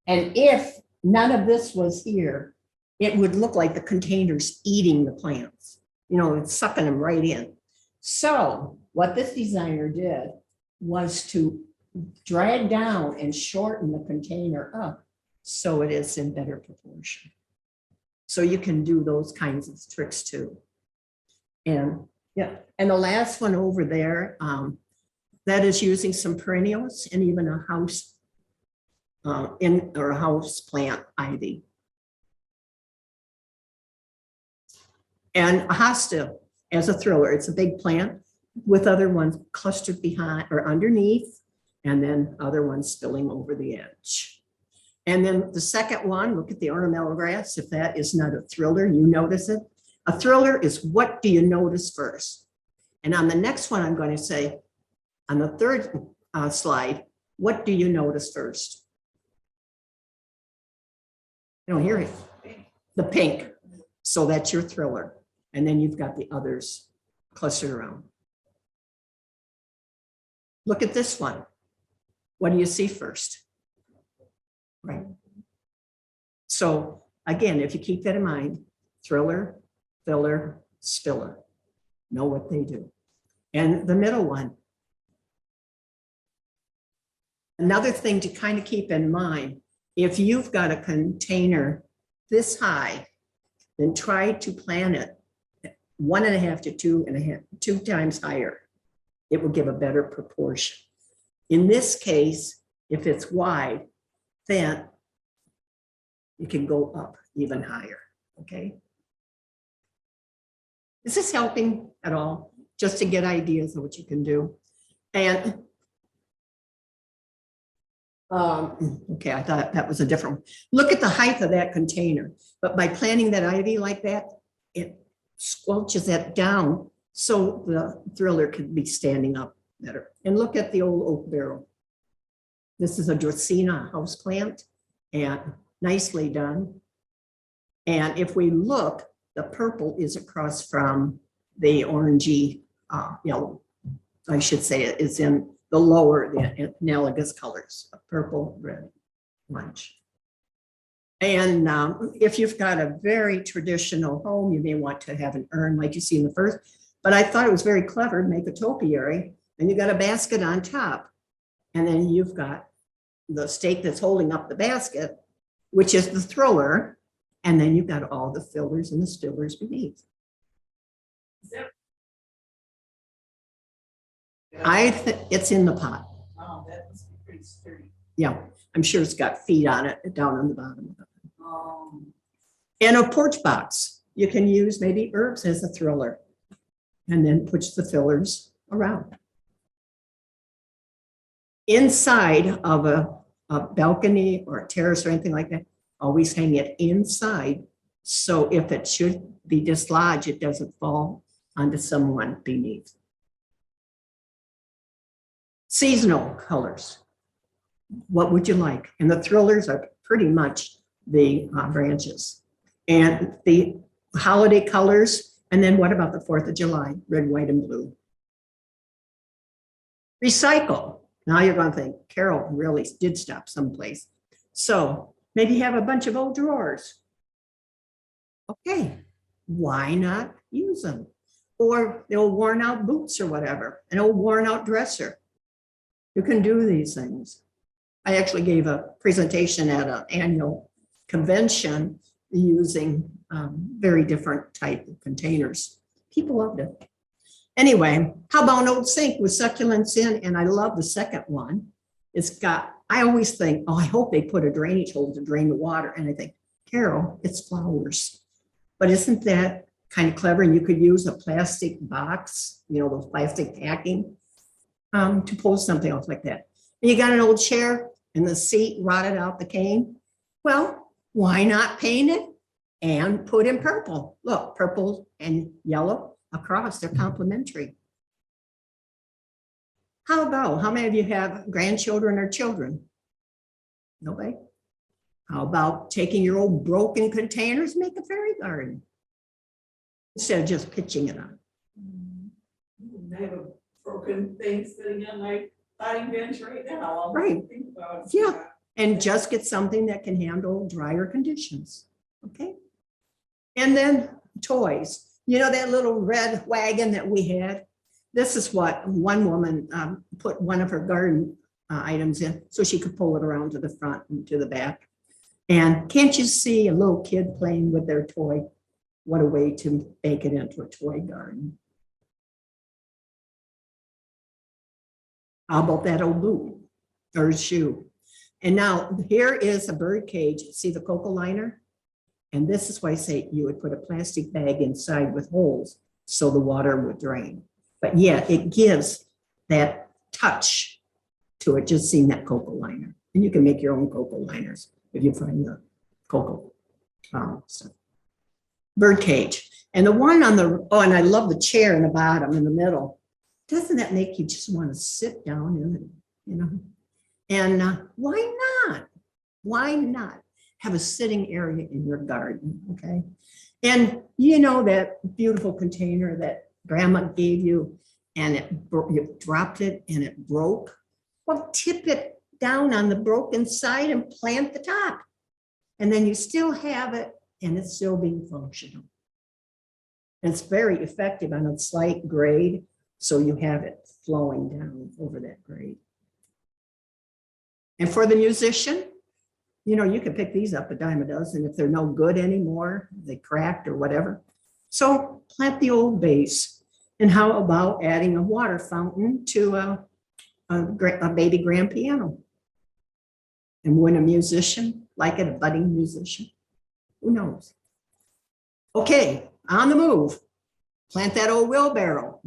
And if none of this was here, it would look like the container's eating the plants. You know, it's sucking them right in. So what this designer did was to drag down and shorten the container up so it is in better proportion. So you can do those kinds of tricks too. And yeah, and the last one over there, that is using some perennials and even a house or a house plant ivy. And a hosta as a thriller, it's a big plant with other ones clustered behind or underneath, and then other ones spilling over the edge. And then the second one, look at the ornamental grass. If that is not a thriller, you notice it. A thriller is, what do you notice first? And on the next one, I'm going to say, on the third slide, what do you notice first? I don't hear it. The pink. So that's your thriller. And then you've got the others clustered around. Look at this one. What do you see first? Right. So again, if you keep that in mind, thriller, filler, spiller, know what they do. And the middle one. Another thing to kind of keep in mind, if you've got a container this high, then try to plant it 1.5 to 2 times higher. It will give a better proportion. In this case, if it's wide, then You can go up even higher, okay? Is this helping at all? Just to get ideas of what you can do. And okay, I thought that was a different one. Look at the height of that container, but by planting that ivy like that, it squelches that down so the thriller could be standing up better. And look at the old oak barrel. This is a Dracaena houseplant and nicely done. And if we look, the purple is across from the orangey yellow. I should say it is in the lower, the analogous colors of purple, red, orange. And if you've got a very traditional home, you may want to have an urn like you see in the first, but I thought it was very clever to make a topiary, and you got a basket on top. And then you've got the stake that's holding up the basket, which is the thriller. And then you've got all the fillers and the stillers beneath. It's in the pot. Oh, that must be pretty sturdy. Yeah, I'm sure it's got feet on it down on the bottom. Um, And a porch box. You can use maybe herbs as a thriller and then push the fillers around. Inside of a balcony or a terrace or anything like that, always hang it inside. So if it should be dislodged, it doesn't fall onto someone beneath. Seasonal colors. What would you like? And the thrillers are pretty much the branches. And the holiday colors. And then what about the 4th of July? Red, white, and blue. Recycle. Now you're going to think, Carol really did stop someplace. So maybe have a bunch of old drawers. Okay, why not use them? Or the old worn out boots or whatever, an old worn out dresser. You can do these things. I actually gave a presentation at an annual convention using very different type of containers. People loved it. Anyway, how about an old sink with succulents in? And I love the second one. It's got, I always think, oh, I hope they put a drainage hole to drain the water. And I think, Carol, it's flowers. But isn't that kind of clever? And you could use a plastic box, you know, those plastic packing to pull something off like that. And you got an old chair and the seat rotted out the cane. Well, why not paint it and put in purple? Look, purple and yellow across, they're complementary. How about, how many of you have grandchildren or children? Nobody? How about taking your old broken containers, make a fairy garden? Instead of just pitching it on. I have a broken thing sitting on my potting bench right now. I'll Right. think about it. Yeah. And just get something that can handle drier conditions, okay? And then toys. You know that little red wagon that we had? This is what one woman put one of her garden items in so she could pull it around to the front and to the back. And can't you see a little kid playing with their toy? What a way to make it into a toy garden. How about that old boot or shoe? And now here is a bird cage. See the cocoa liner? And this is why I say you would put a plastic bag inside with holes so the water would drain. But yeah, it gives that touch to it, just seeing that cocoa liner. And you can make your own cocoa liners if you find the cocoa stuff. Bird cage. And the one on the, oh, and I love the chair in the bottom, in the middle. Doesn't that make you just want to sit down in it, you know? And why not? Why not have a sitting area in your garden, okay? And you know that beautiful container that grandma gave you and you dropped it and it broke? Well, tip it down on the broken side and plant the top. And then you still have it and it's still being functional. And it's very effective on a slight grade, so you have it flowing down over that grade. And for the musician, you know, you can pick these up a dime a dozen if they're no good anymore, they cracked or whatever. So plant the old vase. And how about adding a water fountain to a baby grand piano? And when a musician like it, a budding musician. Who knows? Okay, on the move. Plant that old wheelbarrow.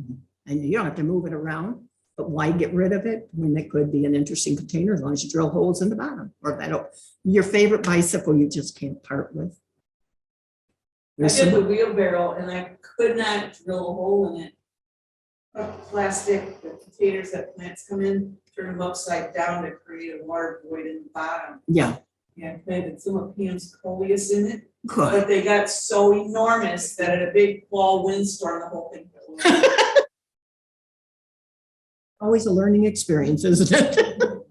And you don't have to move it around, but why get rid of it when it could be an interesting container as long as you drill holes in the bottom? Or your favorite bicycle you just can't part with. I There's did the some, wheelbarrow and I could not drill a hole in it. Plastic, the containers that plants come in, turn them upside down to create a water void in the bottom. yeah, Yeah, I planted some of Pam's coleus in it, good. but they got so enormous that at a big fall windstorm, the whole thing fell away. Always a learning experience, isn't it?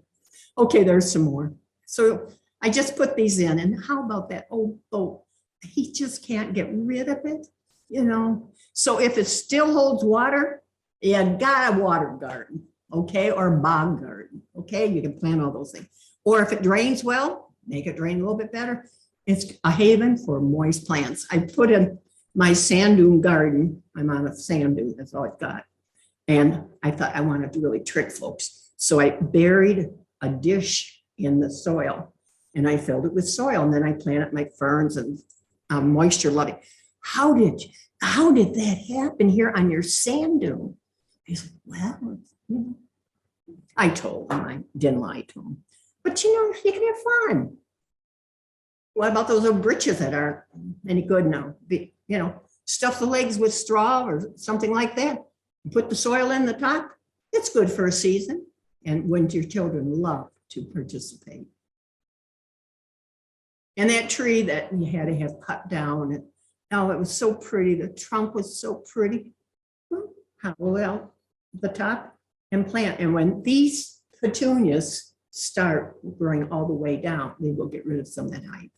Okay, there's some more. So I just put these in, and how about that old boat? He just can't get rid of it, you know? So if it still holds water, you got a water garden, okay, or a bog garden, okay? You can plant all those things. Or if it drains well, make it drain a little bit better. It's a haven for moist plants. I put in my sand dune garden. I'm on a sand dune, that's all I've got. And I thought I wanted to really trick folks. So I buried a dish in the soil and I filled it with soil. And then I planted my ferns and moisture loving. How did that happen here on your sand dune? He said, well, you know, I told him, I didn't lie to him. But you know, you can have fun. What about those little britches that aren't any good now? You know, stuff the legs with straw or something like that. Put the soil in the top. It's good for a season. And when your children love to participate. And that tree that you had to have cut down, and oh, it was so pretty. The trunk was so pretty. Hollow out the top and plant. And when these petunias start growing all the way down, they will get rid of some of that height.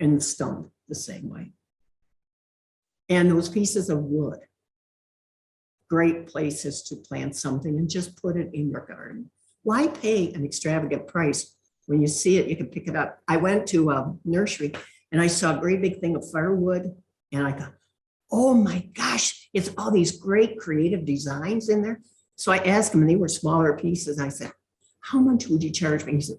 And the stump the same way. And those pieces of wood, great places to plant something and just put it in your garden. Why pay an extravagant price? When you see it, you can pick it up. I went to a nursery and I saw a great big thing of firewood and I thought, oh my gosh, it's all these great creative designs in there. So I asked him and they were smaller pieces. I said, how much would you charge me? He said,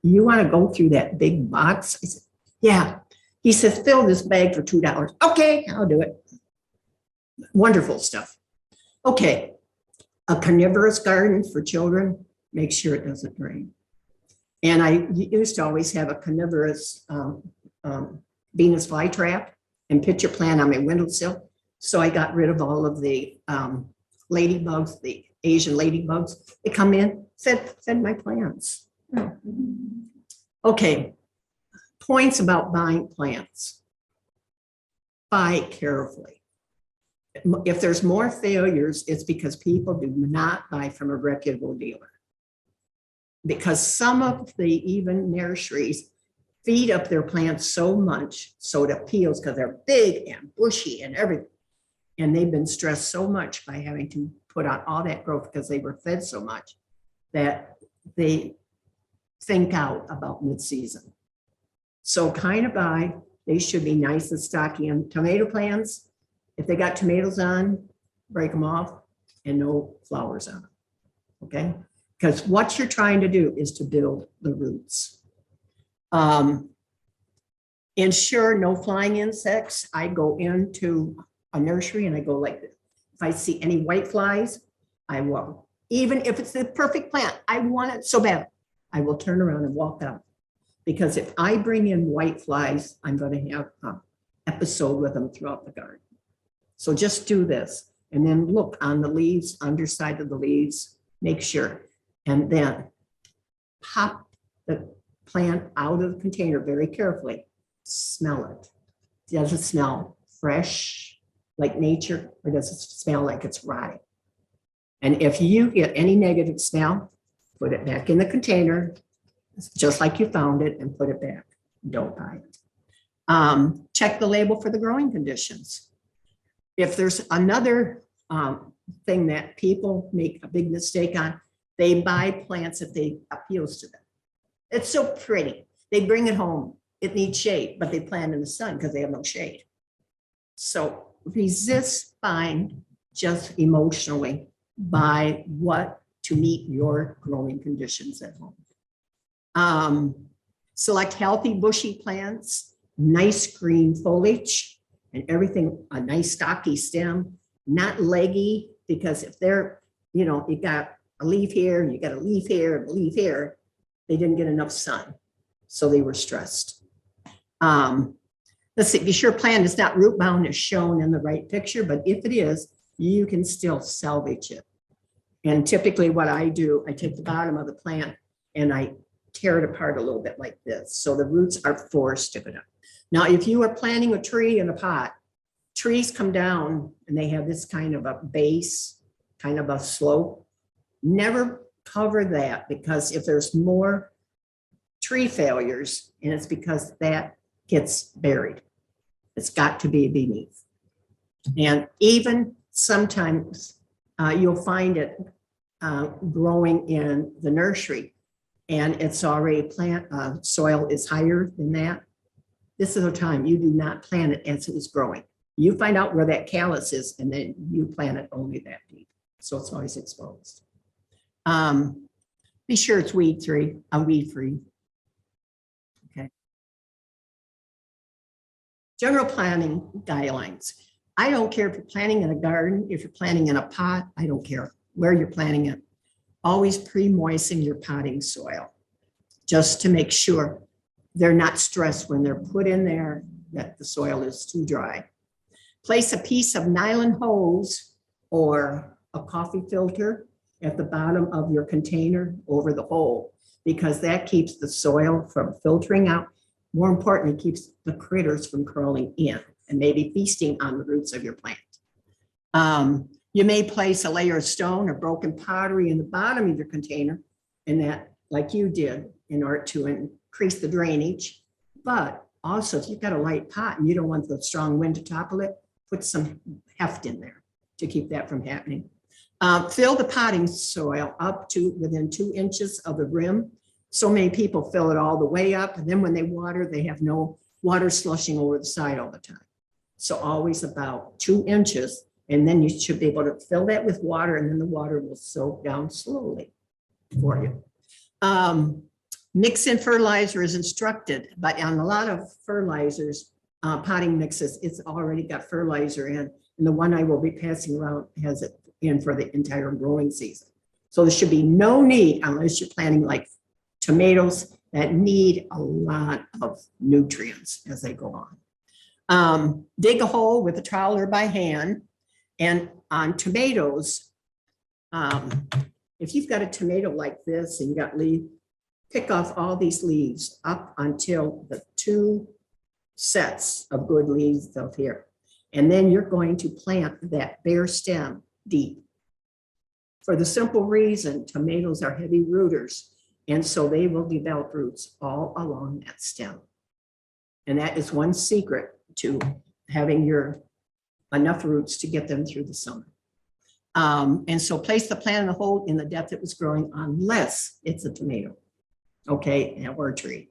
you want to go through that big box? I said, yeah. He says, fill this bag for $2. Okay, I'll do it. Wonderful stuff. Okay, a carnivorous garden for children, make sure it doesn't rain. And I used to always have a carnivorous Venus flytrap and pitcher plant on my windowsill. So I got rid of all of the ladybugs, the Asian ladybugs. They come in, fed my plants. Okay, points about buying plants. Buy carefully. If there's more failures, it's because people do not buy from a reputable dealer. Because some of the even nurseries feed up their plants so much so it appeals because they're big and bushy and everything. And they've been stressed so much by having to put on all that growth because they were fed so much that they think out about mid-season. So kind of buy, they should be nice and stocky. And tomato plants, if they got tomatoes on, break them off and no flowers on them, okay? Because what you're trying to do is to build the roots. Ensure no flying insects. I go into a nursery and I go like this. If I see any white flies, I will. Even if it's the perfect plant, I want it so bad, I will turn around and walk out. Because if I bring in white flies, I'm going to have an episode with them throughout the garden. So just do this and then look on the leaves, underside of the leaves, make sure. And then pop the plant out of the container very carefully. Smell it. Does it smell fresh like nature or does it smell like it's rotting? And if you get any negative smell, put it back in the container, just like you found it and put it back. Don't buy it. Check the label for the growing conditions. If there's another thing that people make a big mistake on, they buy plants if they appeals to them. It's so pretty. They bring it home. It needs shade, but they plant in the sun because they have no shade. So resist buying just emotionally. Buy what to meet your growing conditions at home. Select healthy bushy plants, nice green foliage, and everything, a nice stocky stem, not leggy, because if they're, you know, you got a leaf here, and you got a leaf here, and a leaf here, they didn't get enough sun, so they were stressed. Let's see, be sure plant is not root bound as shown in the right picture, but if it is, you can still salvage it. And typically what I do, I take the bottom of the plant and I tear it apart a little bit like this. So the roots are forced to go down. Now, if you are planting a tree in a pot, trees come down and they have this kind of a base, kind of a slope. Never cover that, because if there's more tree failures, and it's because that gets buried. It's got to be beneath. And even sometimes you'll find it growing in the nursery, and it's already soil is higher than that. This is the time you do not plant it as it is growing. You find out where that callus is, and then you plant it only that deep. So it's always exposed. Be sure it's weed free. Okay. General planting guidelines. I don't care if you're planting in a garden, if you're planting in a pot, I don't care where you're planting it. Always pre-moisten your potting soil, just to make sure they're not stressed when they're put in there that the soil is too dry. Place a piece of nylon hose or a coffee filter at the bottom of your container over the hole, because that keeps the soil from filtering out. More importantly, keeps the critters from crawling in and maybe feasting on the roots of your plant. You may place a layer of stone or broken pottery in the bottom of your container, and that, like you did, in order to increase the drainage. But also, if you've got a light pot and you don't want the strong wind to topple it, put some heft in there to keep that from happening. Fill the potting soil up to within 2 inches of the rim. So many people fill it all the way up, and then when they water, they have no water slushing over the side all the time. So always about 2 inches, and then you should be able to fill that with water, and then the water will soak down slowly for you. Mix in fertilizer as instructed, but on a lot of fertilizers, potting mixes, it's already got fertilizer in, and the one I will be passing around has it in for the entire growing season. So there should be no need, unless you're planting like tomatoes that need a lot of nutrients as they go on. Dig a hole with a trowel or by hand. And on tomatoes, if you've got a tomato like this and you got leaves, pick off all these leaves up until the 2 sets of good leaves up here. And then you're going to plant that bare stem deep. For the simple reason, tomatoes are heavy rooters, and so they will develop roots all along that stem. And that is one secret to having enough roots to get them through the summer. And so place the plant in the hole in the depth it was growing, unless it's a tomato, okay, or a tree.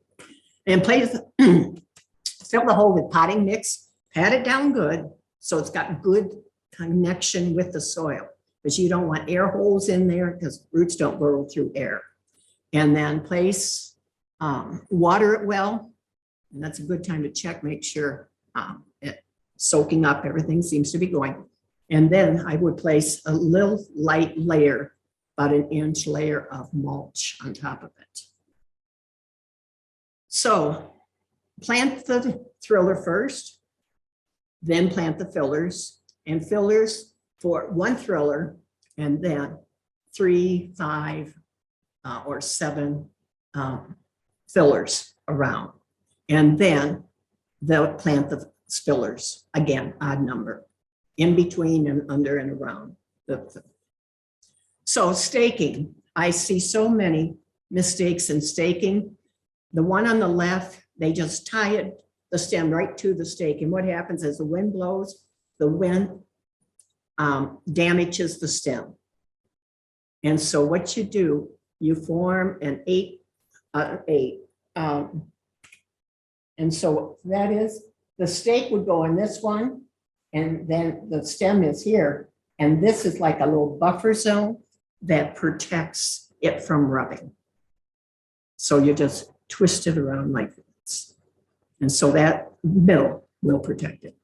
And fill the hole with potting mix, pat it down good so it's got good connection with the soil, because you don't want air holes in there because roots don't burrow through air. And then water it well, and that's a good time to check, make sure it's soaking up, everything seems to be going. And then I would place a little light layer, about 1 inch layer of mulch on top of it. So plant the thriller first, then plant the fillers, and fillers for 1 thriller, and then 3, 5, or 7 fillers around. And then they'll plant the fillers, again, odd number, in between and under and around. So staking, I see so many mistakes in staking. The one on the left, they just tie the stem right to the stake. And what happens is the wind blows, the wind damages the stem. And so what you do, you form an 8. And so that is, the stake would go in this one, and then the stem is here. And this is like a little buffer zone that protects it from rubbing. So you just twist it around like this. And so that middle will protect it.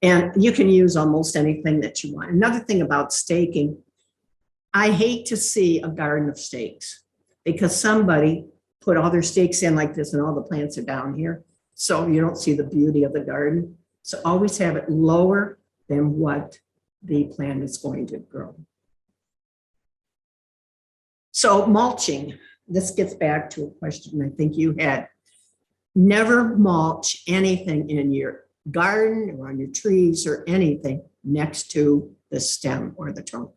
And you can use almost anything that you want. Another thing about staking, I hate to see a garden of stakes because somebody put all their stakes in like this and all the plants are down here. So you don't see the beauty of the garden. So always have it lower than what the plant is going to grow. So mulching, this gets back to a question I think you had. Never mulch anything in your garden or on your trees or anything next to the stem or the trunk.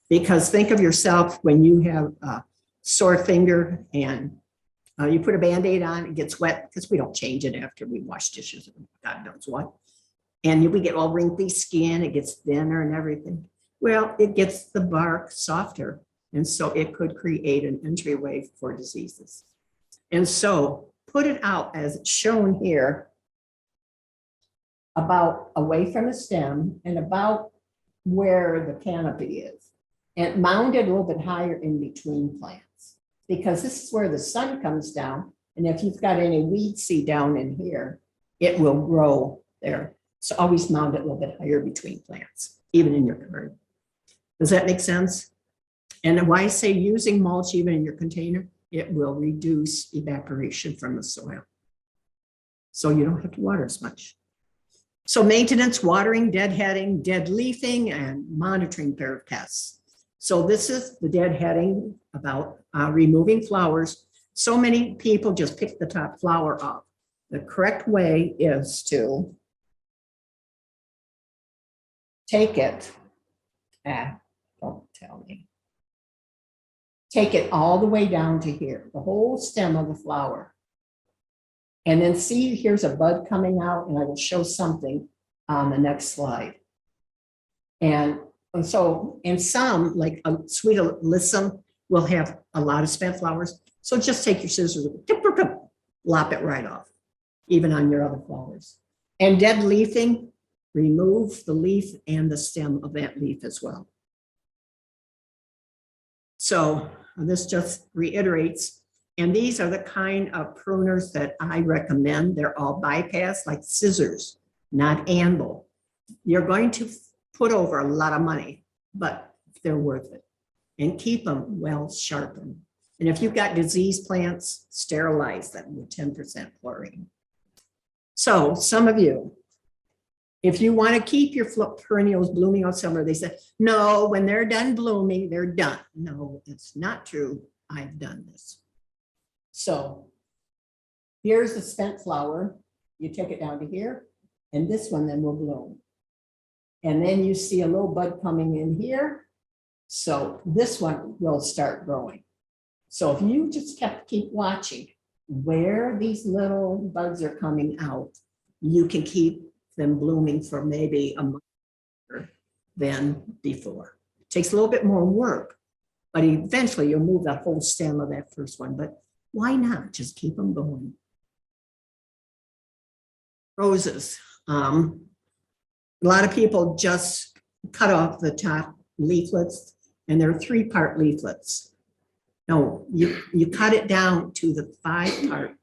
Because think of yourself when you have a sore finger and you put a Band-Aid on, it gets wet because we don't change it after we wash dishes, God knows what. And we get all wrinkly skin, it gets thinner and everything. Well, it gets the bark softer. And so it could create an entryway for diseases. And so put it out as it's shown here, about away from the stem and about where the canopy is. And mound it a little bit higher in between plants, because this is where the sun comes down. And if you've got any weed seed down in here, it will grow there. So always mound it a little bit higher between plants, even in your garden. Does that make sense? And why I say using mulch even in your container, it will reduce evaporation from the soil. So you don't have to water as much. So maintenance, watering, deadheading, dead leafing, and monitoring pair of pests. So this is the deadheading about removing flowers. So many people just pick the top flower off. The correct way is to take it, don't tell me. Take it all the way down to here, the whole stem of the flower. And then see, here's a bud coming out, and I will show something on the next slide. And so, and some, like a sweet alyssum, will have a lot of spent flowers. So just take your scissors, lop it right off, even on your other flowers. And dead leafing, remove the leaf and the stem of that leaf as well. So this just reiterates, and these are the kind of pruners that I recommend. They're all bypass, like scissors, not anvil. You're going to put over a lot of money, but they're worth it. And keep them well sharpened. And if you've got diseased plants, sterilize them with 10% chlorine. So some of you, if you want to keep your perennials blooming all summer, they say, no, when they're done blooming, they're done. No, it's not true. I've done this. So here's the spent flower. You take it down to here, and this one then will bloom. And then you see a little bud coming in here. So this one will start growing. So if you just keep watching where these little buds are coming out, you can keep them blooming for maybe a month than before. It takes a little bit more work, but eventually you'll move that whole stem of that first one. But why not just keep them going? Roses. A lot of people just cut off the top leaflets, and they're 3-part leaflets. No, you cut it down to the 5-part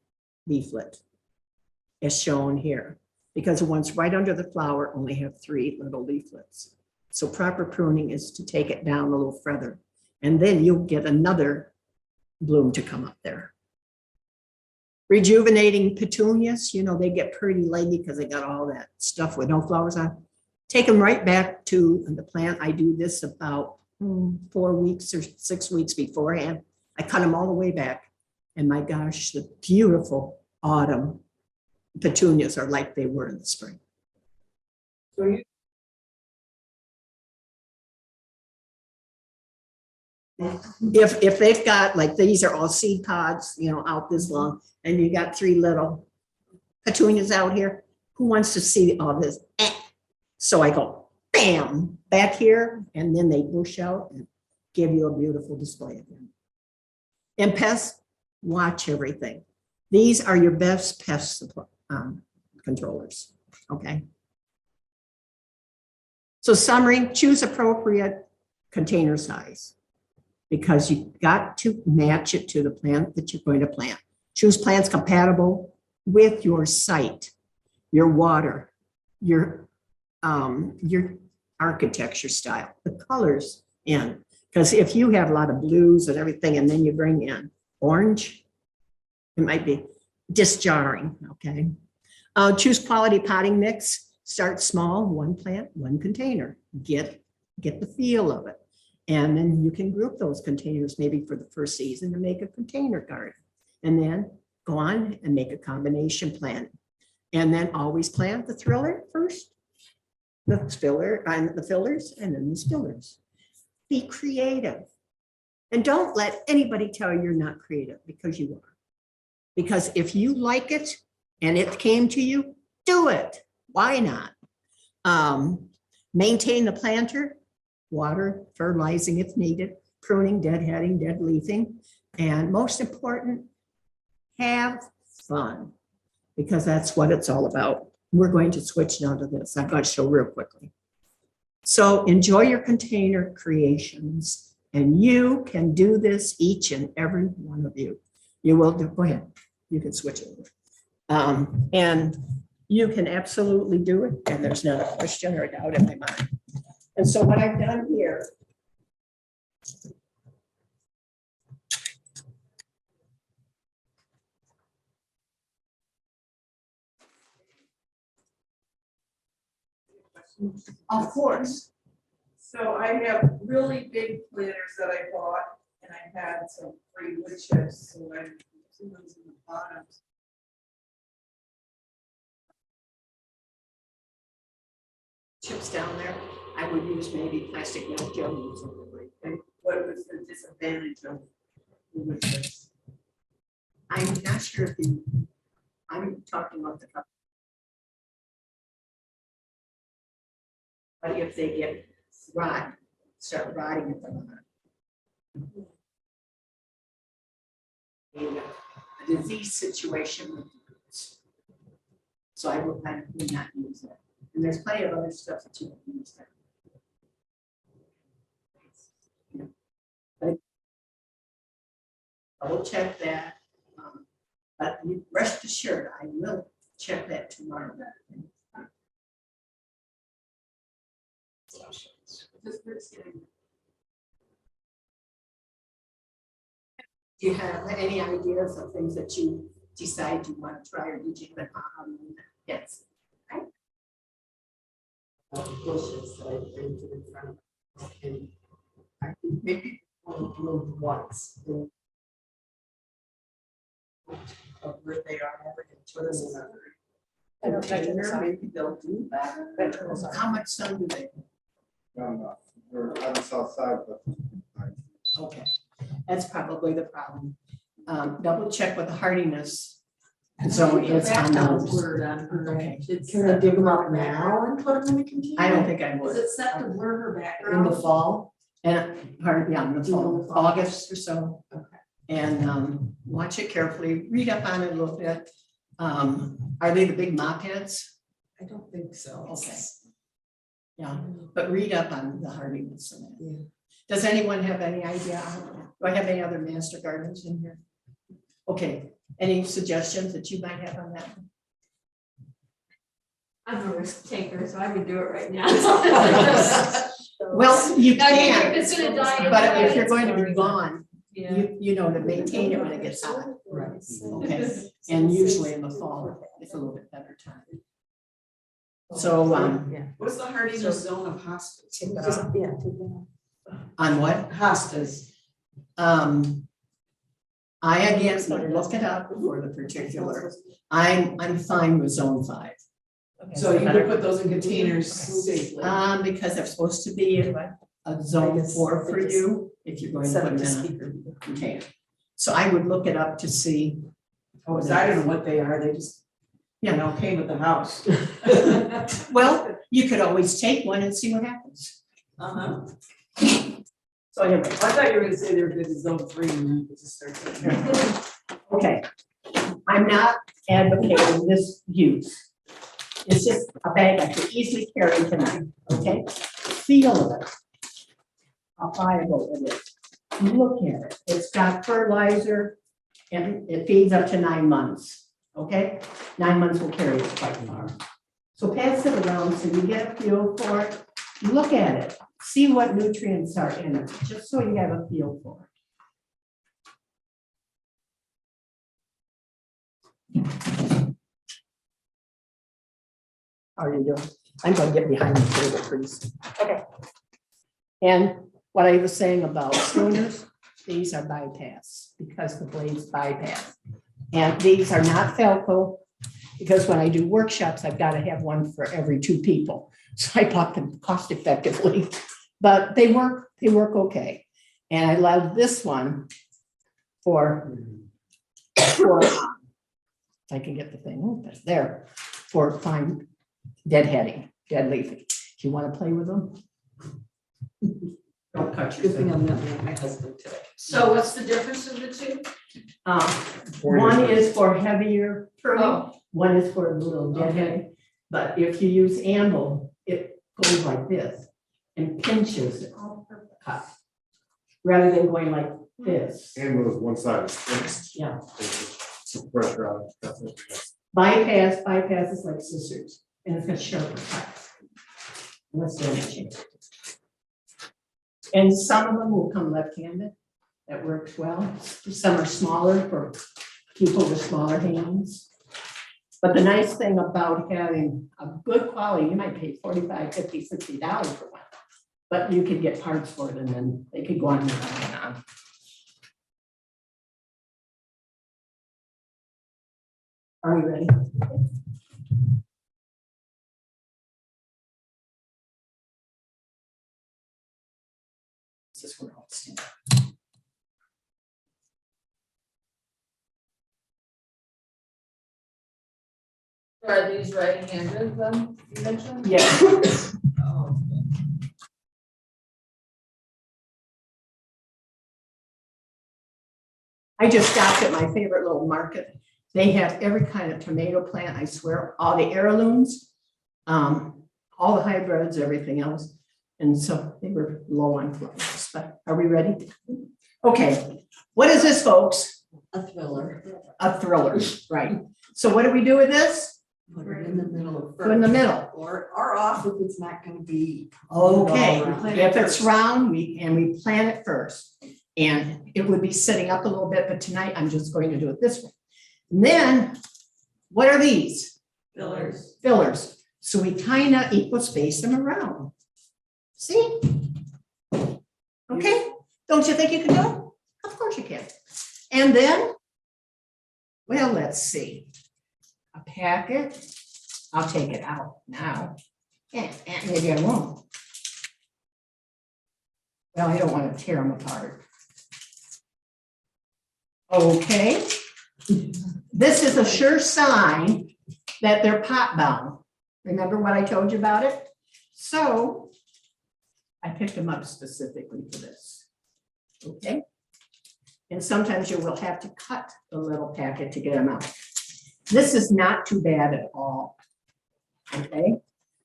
leaflet as shown here, because the ones right under the flower only have 3 little leaflets. So proper pruning is to take it down a little further, and then you'll get another bloom to come up there. Rejuvenating petunias, you know, they get pretty leggy because they got all that stuff with no flowers on. Take them right back to the plant. I do this about 4 weeks or 6 weeks beforehand. I cut them all the way back. And my gosh, the beautiful autumn petunias are like they were in the spring. So you, If they've got, like, these are all seed pods, you know, out this long, and you got 3 little petunias out here, who wants to see all this? So I go, bam, back here, and then they bush out and give you a beautiful display of them. And pests, watch everything. These are your best pest controllers, okay? So summary, choose appropriate container size, because you've got to match it to the plant that you're going to plant. Choose plants compatible with your site, your water, your architecture style, the colors in. Because if you have a lot of blues and everything, and then you bring in orange, it might be disjarring, okay? Choose quality potting mix. Start small, one plant, one container. Get the feel of it. And then you can group those containers maybe for the first season to make a container garden. And then go on and make a combination plant. And then always plant the thriller first, the filler, and the fillers, and then the spillers. Be creative. And don't let anybody tell you you're not creative, because you are. Because if you like it and it came to you, do it. Why not? Maintain the planter, water, fertilizing if needed, pruning, deadheading, dead leafing, and most important, have fun, because that's what it's all about. We're going to switch now to this. I'm going to show real quickly. So enjoy your container creations, and you can do this, each and every one of you. You will do, go ahead, you can switch over. And you can absolutely do it, and there's not a question or a doubt in my mind. And so what I've done here, of course, So I have really big planters that I bought, and I had some free wood chips, so I put those in the bottom. chips down there, I would use maybe plastic milk jugs or something. What was the disadvantage of the wood chips? I'm not sure if you, I'm talking about the cup. But if they get start rotting at the bottom. A disease situation with the roots. So I would not use that. And there's plenty of other stuff that you can use that. But I will check that. But you rest assured, I will check that tomorrow. Do you have any ideas of things that you decide you want to try, or did you even yes? Bushes that I planted in front of us, and I think maybe one bloomed once. Of where they are, and put them in another container, maybe they'll do better. How much sun do they? No, we're on the south side, but. Okay, that's probably the problem. Double check what the hardiness zone is on those. Okay. Can I dig them up now and put them in a container? I don't think I Is would. it set to blur her In background? the fall? And hard, yeah, in the fall, August or so. Okay. And watch it carefully, read up on it a little bit. Are they the big mop heads? I don't think so. Okay. Yeah, but read up on the hardiness of it. Yeah. Does anyone have any idea? Do I have any other master gardeners in here? Okay, any suggestions that you might have on that? I'm a risk taker, so I would do it right now. Well, you I mean, can, if it's gonna die. but if you're going to be gone, Yeah. you know, to maintain it when it gets hot. Right. Okay, and usually in the fall, it's a little bit better time. So, What's the hardiness zone of hostas? on what? Hostas. I again look it up for the particular. I'm fine with zone 5. So you could put those in containers safely. Because they're supposed to be a zone 4 for you if you're going to put them in a container. So I would look it up to see. Oh, I don't know what they are, they just, Yeah, okay with the house. well, you could always take one and see what happens. So anyway, I thought you were gonna say they were good as zone 3 and then you could just start taking them. okay. I'm not advocating this use. It's just a bag I could easily carry tonight, okay? Feel of it. How viable it is. Look at it. It's got fertilizer And it feeds up to 9 months, okay? 9 months will carry it quite far. So pass it around so you get a feel for it. Look at it, see what nutrients are in it, just so you have a feel for it. How are you doing? I'm gonna get behind the table, please. Okay. And what I was saying about pruners, these are bypass because the blades bypass. And these are not Felco because when I do workshops, I've got to have one for every 2 people. So I bought them cost effectively, but they work okay. And I love this one for if I can get the thing open there, for fine deadheading, dead leafing. If you want to play with them. Don't cut Good thing yourself. I'm not with my husband today. So what's the difference of the two? One is for heavier pruning, Oh. one is for a little deadheading. But if you use amble, it goes like this and pinches it, cut, rather than going like this. And with one side is fixed. Yeah. Some pressure on it. That's it. Bypass is like scissors, and it's got sharper cuts. Let's do it. And some of them will come left-handed. That works well. Some are smaller for people with smaller hands. But the nice thing about having a good quality, you might pay $45, $50, $60 for one. But you could get parts for it and then they could go on and on and on. Are we ready? This is where I'll stand. Are these right-handed then, you mentioned? Yeah. Oh, I just stopped at my favorite little market. They have every kind of tomato plant, I swear, all the heirlooms, all the hybrids, everything else. And so they were low on flowers, but are we ready? Okay, what is this, folks? A thriller. A thriller, right? So what do we do with this? Put it in the middle of. Put in the middle. Or off if it's not gonna be. Okay, Plant it if it's first. round, we plant it first. And it would be sitting up a little bit, but tonight I'm just going to do it this way. And then, what are these? Fillers. Fillers. So we kind of equal space them around. See? Okay, don't you think you can do it? Of course you can. And then, well, let's see. A packet, I'll take it out now. And maybe I won't. Well, I don't want to tear them apart. Okay. This is a sure sign that they're pot bound. Remember what I told you about it? So I picked them up specifically for this. Okay. And sometimes you will have to cut the little packet to get them out. This is not too bad at all. Okay.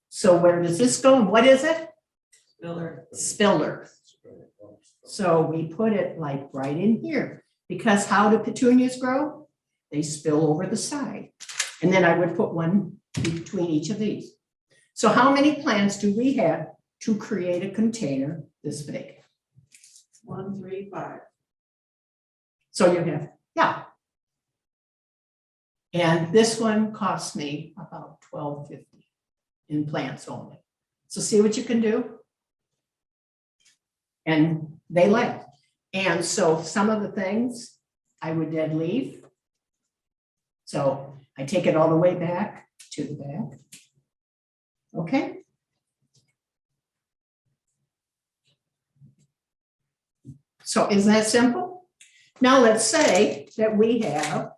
So where does this go? And what is it? Filler. Spiller. So we put it like right in here, because how do petunias grow? They spill over the side. And then I would put one between each of these. So how many plants do we have to create a container this big? 1, 3, 5. So you have, yeah. And this one cost me about $12.50 in plants only. So see what you can do? And they last. And so some of the things I would dead leave. So I take it all the way back to the back. Okay. So isn't that simple? Now let's say that we have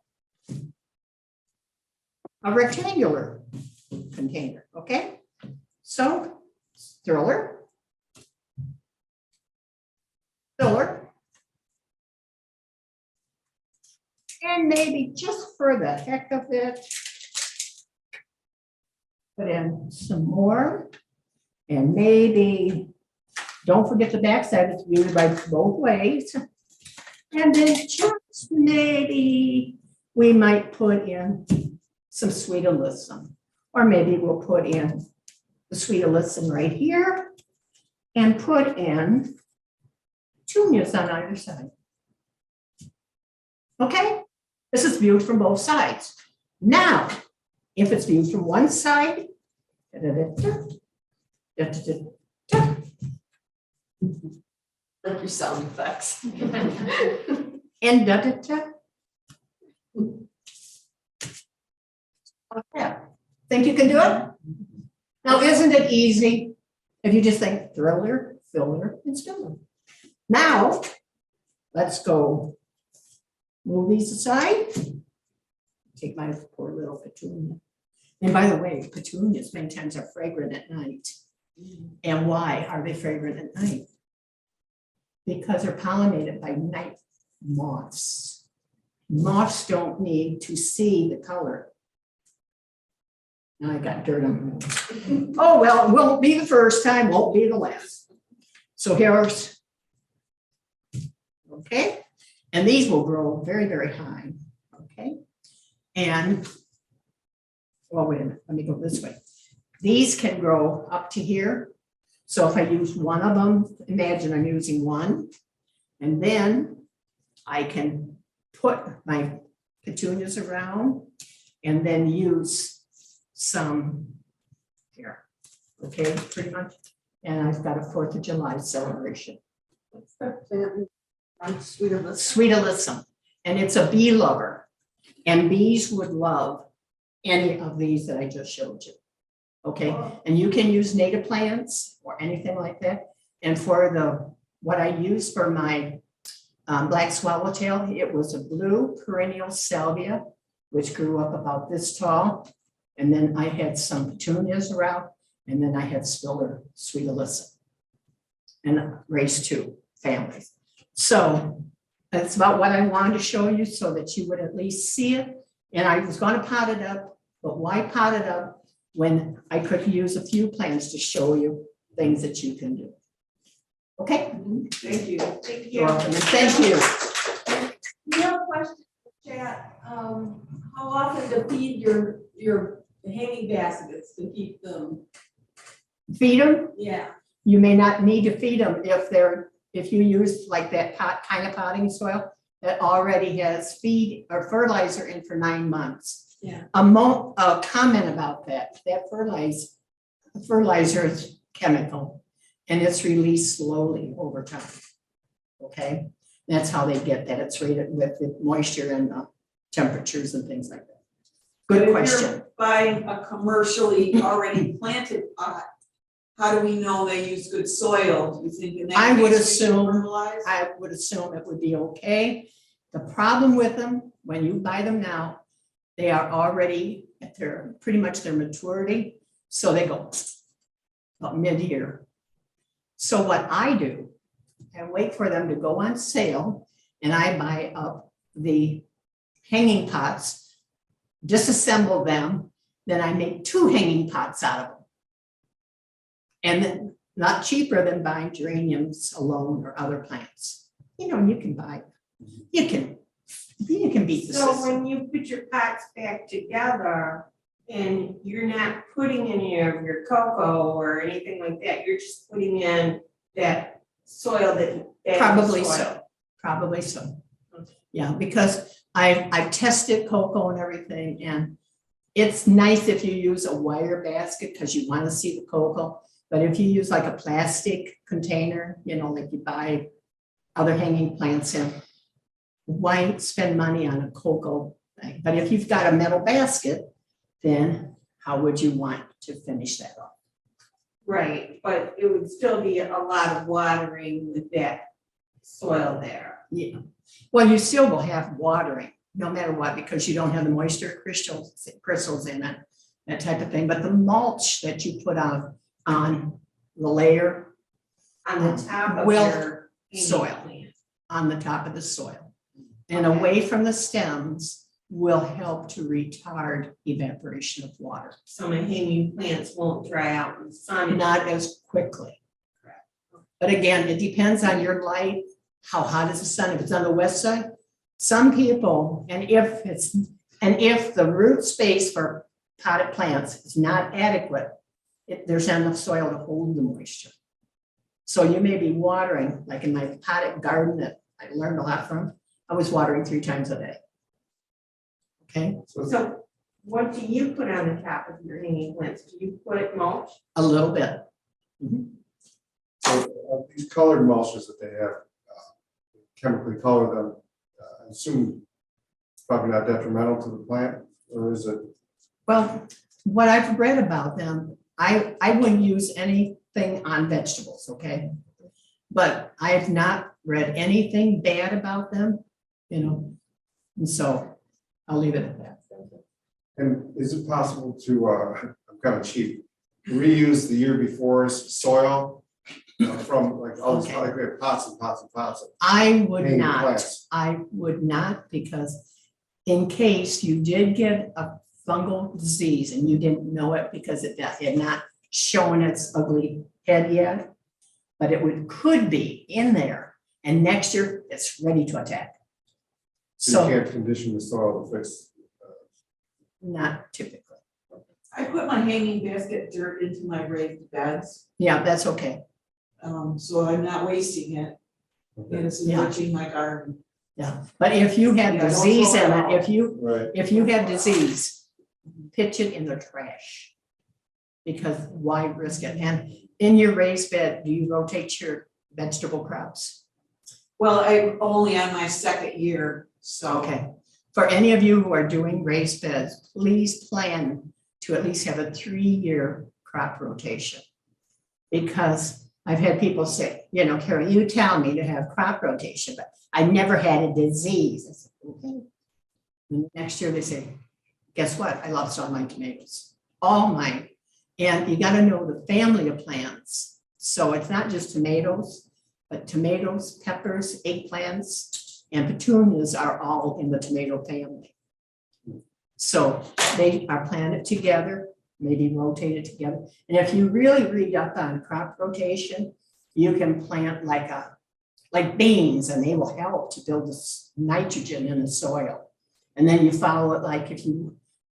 a rectangular container, okay? So filler, and maybe just for the heck of it, put in some more, and maybe, don't forget the backside, it's viewed by both ways. And then just maybe we might put in some sweet alyssum. Or maybe we'll put in the sweet alyssum right here and put in petunias on either side. Okay, this is viewed from both sides. Now, if it's viewed from one side, Like your sound effects. and yeah, think you can do it? Now, isn't it easy if you just think thriller, filler, and stiller? Now, let's go move these aside. Take my poor little petunia. And by the way, petunias many times are fragrant at night. And why are they fragrant at night? Because they're pollinated by night moths. Moths don't need to see the color. Now I got dirt on my. Oh, well, it won't be the first time, won't be the last. So here's, okay, and these will grow very, very high, okay? And, well, wait a minute, let me go this way. These can grow up to here. So if I use one of them, imagine I'm using one, and then I can put my petunias around and then use some here, okay, pretty much. And I've got a 4th of July celebration. What's that plant? Sweet alyssum. Sweet alyssum, and it's a bee lover. And bees would love any of these that I just showed you. Okay, and you can use native plants or anything like that. And for the, what I used for my black swallowtail, it was a blue perennial salvia, which grew up about this tall. And then I had some petunias around, and then I had spiller sweet alyssum. And raised 2 families. So that's about what I wanted to show you so that you would at least see it. And I was going to pot it up, but why pot it up when I could use a few plants to show you things that you can do? Okay? Thank you. Thank You're welcome. And thank you. You have a question, chat, how often to feed your hanging baskets to keep them, Feed them. yeah. You may not need to feed them if you use like that kind of potting soil that already has feed or fertilizer in for 9 months. Yeah. A comment about that fertilizer is chemical and it's released slowly over time. Okay, that's how they get that. It's rated with the moisture and temperatures and things like that. Good question. Buying a commercially already planted pot, how do we know they use good soil? Do you think in that I would case we should assume- fertilize? I would assume it would be okay. The problem with them, when you buy them now, they are already at their, pretty much their maturity. So they go about mid-year. So what I do, I wait for them to go on sale and I buy up the hanging pots, disassemble them, then I make 2 hanging pots out of them. And then not cheaper than buying geraniums alone or other plants. You know, you can buy, you can beat the So system. when you put your pots back together and you're not putting any of your cocoa or anything like that, you're just putting in that soil that. Probably so, probably so. Yeah, because I've tested cocoa and everything, and it's nice if you use a wire basket because you want to see the cocoa. But if you use like a plastic container, you know, like you buy other hanging plants in, why spend money on a cocoa thing? But if you've got a metal basket, then how would you want to finish that off? Right, but it would still be a lot of watering with that soil there. Yeah, well, you still will have watering, no matter what, because you don't have the moisture crystals in it, that type of thing. But the mulch that you put on the layer On the top of Well, your hanging soil. plant. on the top of the soil and Okay. away from the stems will help to retard evaporation of water, So my hanging plants won't dry out in the sun. not as quickly. But again, it depends on your light, how hot is the sun. If it's on the west side, Some people, and if the root space for potted plants is not adequate, there's not enough soil to hold the moisture. So you may be watering, like in my potted garden that I learned a lot from, I was watering 3 times a day. Okay, So what do you put on the top of your hanging plants? Do you put mulch? a little bit. So these colored mulches that they have, chemically color them, I assume it's probably not detrimental to the plant, or is it? Well, what I've read about them, I wouldn't use anything on vegetables, okay? But I have not read anything bad about them, you know, and so I'll leave it at that. And is it possible to, I'm kind of cheap, reuse the year before's soil from like all this, Okay. like we have pots and pots and pots of I would hanging not, plants? because in case you did get a fungal disease and you didn't know it because it had not shown its ugly head yet, but it could be in there and next year it's ready to attack. So you So can't condition the soil to fix. not typically. I put my hanging basket dirt into my raised beds, Yeah, that's okay. so I'm not wasting it, and it's Yeah. enriching my garden. Yeah, but if you have Yeah, don't disease throw in it it, out. Right. if you have disease, pitch it in the trash. Because why risk it? And in your raised bed, do you rotate your vegetable crops? Well, I'm only on my 2nd year, so. Okay. For any of you who are doing raised beds, please plan to at least have a 3-year crop rotation. Because I've had people say, you know, Carol, you tell me to have crop rotation, but I never had a disease. I said, okay. And next year they say, guess what? I lost all my tomatoes, all mine. And you got to know the family of plants. So it's not just tomatoes, but tomatoes, peppers, eggplants, and petunias are all in the tomato family. So they are planted together, maybe rotated together. And if you really read up on crop rotation, you can plant like beans, and they will help to build this nitrogen in the soil. And then you follow it like if you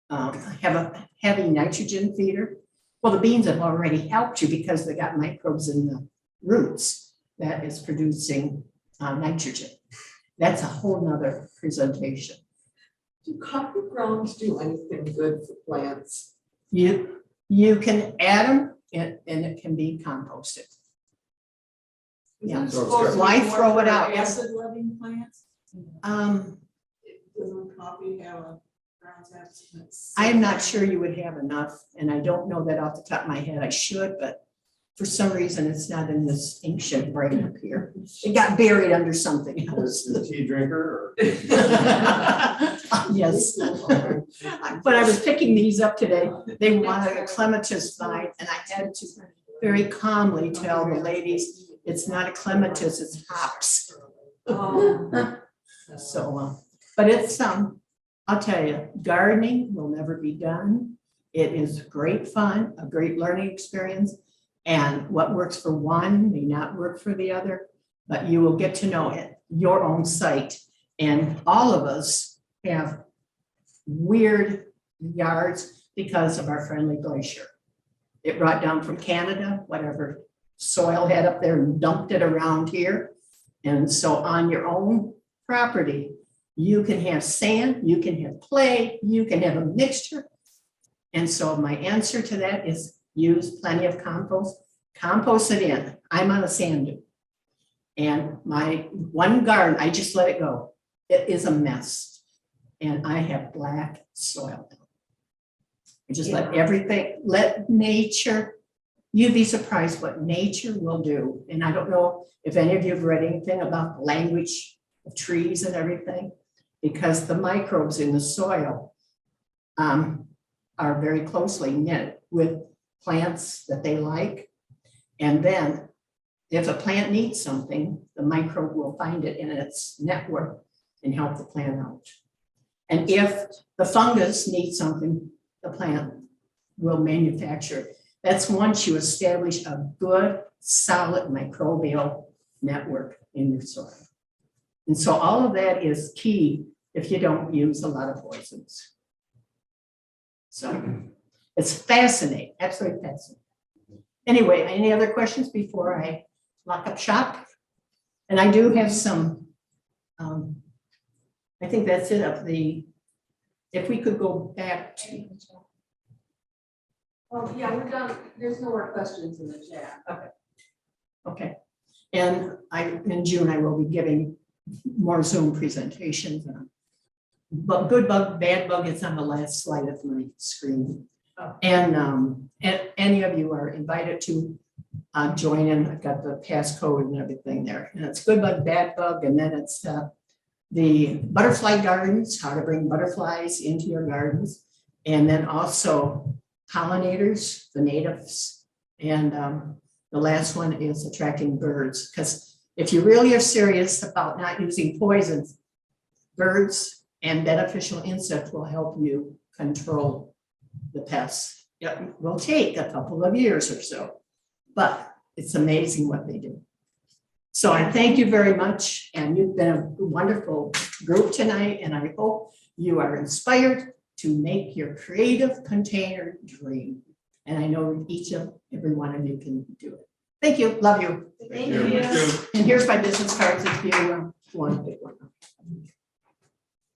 have a heavy nitrogen feeder. Well, the beans have already helped you because they got microbes in the roots that is producing nitrogen. That's a whole nother presentation. Do coffee grounds do anything good for plants? You can add them and it can be composted. Yeah. Isn't it So it's supposed to be Why more throw it for out? acid-loving plants? Um, Doesn't coffee have a grounds acid? I'm not sure you would have enough, and I don't know that off the top of my head. I should, but for some reason, it's not in this ancient brain up here. It got buried under something else. Is tea drinker or? Yes. When I was picking these up today, they wanted a clematis vine, and I had to very calmly tell the ladies, it's not a clematis, it's hops. Oh. So, but it's I'll tell you, gardening will never be done. It is great fun, a great learning experience. And what works for one may not work for the other, but you will get to know it, your own site. And all of us have weird yards because of our friendly glacier. It brought down from Canada, whatever soil had up there and dumped it around here. And so on your own property, you can have sand, you can have clay, you can have a mixture. And so my answer to that is use plenty of compost, compost it in. I'm on a sand dune. And my one garden, I just let it go. It is a mess. And I have black soil. I just let nature, you'd be surprised what nature will do. And I don't know if any of you have read anything about the language of trees and everything, because the microbes in the soil are very closely knit with plants that they like. And then if a plant needs something, the microbe will find it in its network and help the plant out. And if the fungus needs something, the plant will manufacture it. That's once you establish a good, solid microbial network in your soil. And so all of that is key if you don't use a lot of poisons. So it's fascinating, absolutely fascinating. Anyway, any other questions before I lock up shop? And I do have some, I think that's it of the, if we could go back to, Oh, yeah, we're done. There's no more questions in the chat. okay. And in June, I will be giving more Zoom presentations. But good bug, bad bug is on the last slide of my screen. And any of you are invited to join in. I've got the passcode and everything there. And it's good bug, bad bug, and then it's the butterfly gardens, how to bring butterflies into your gardens. And then also pollinators, the natives. And the last one is attracting birds. Because if you really are serious about not using poisons, birds and beneficial insects will help you control the pests. It will take a couple of years or so, but it's amazing what they do. So I thank you very much, and you've been a wonderful group tonight, and I hope you are inspired to make your creative container dream. And I know every one of you can do it. Thank you, love you. Thank you. And here's my business cards if you want to pick one up.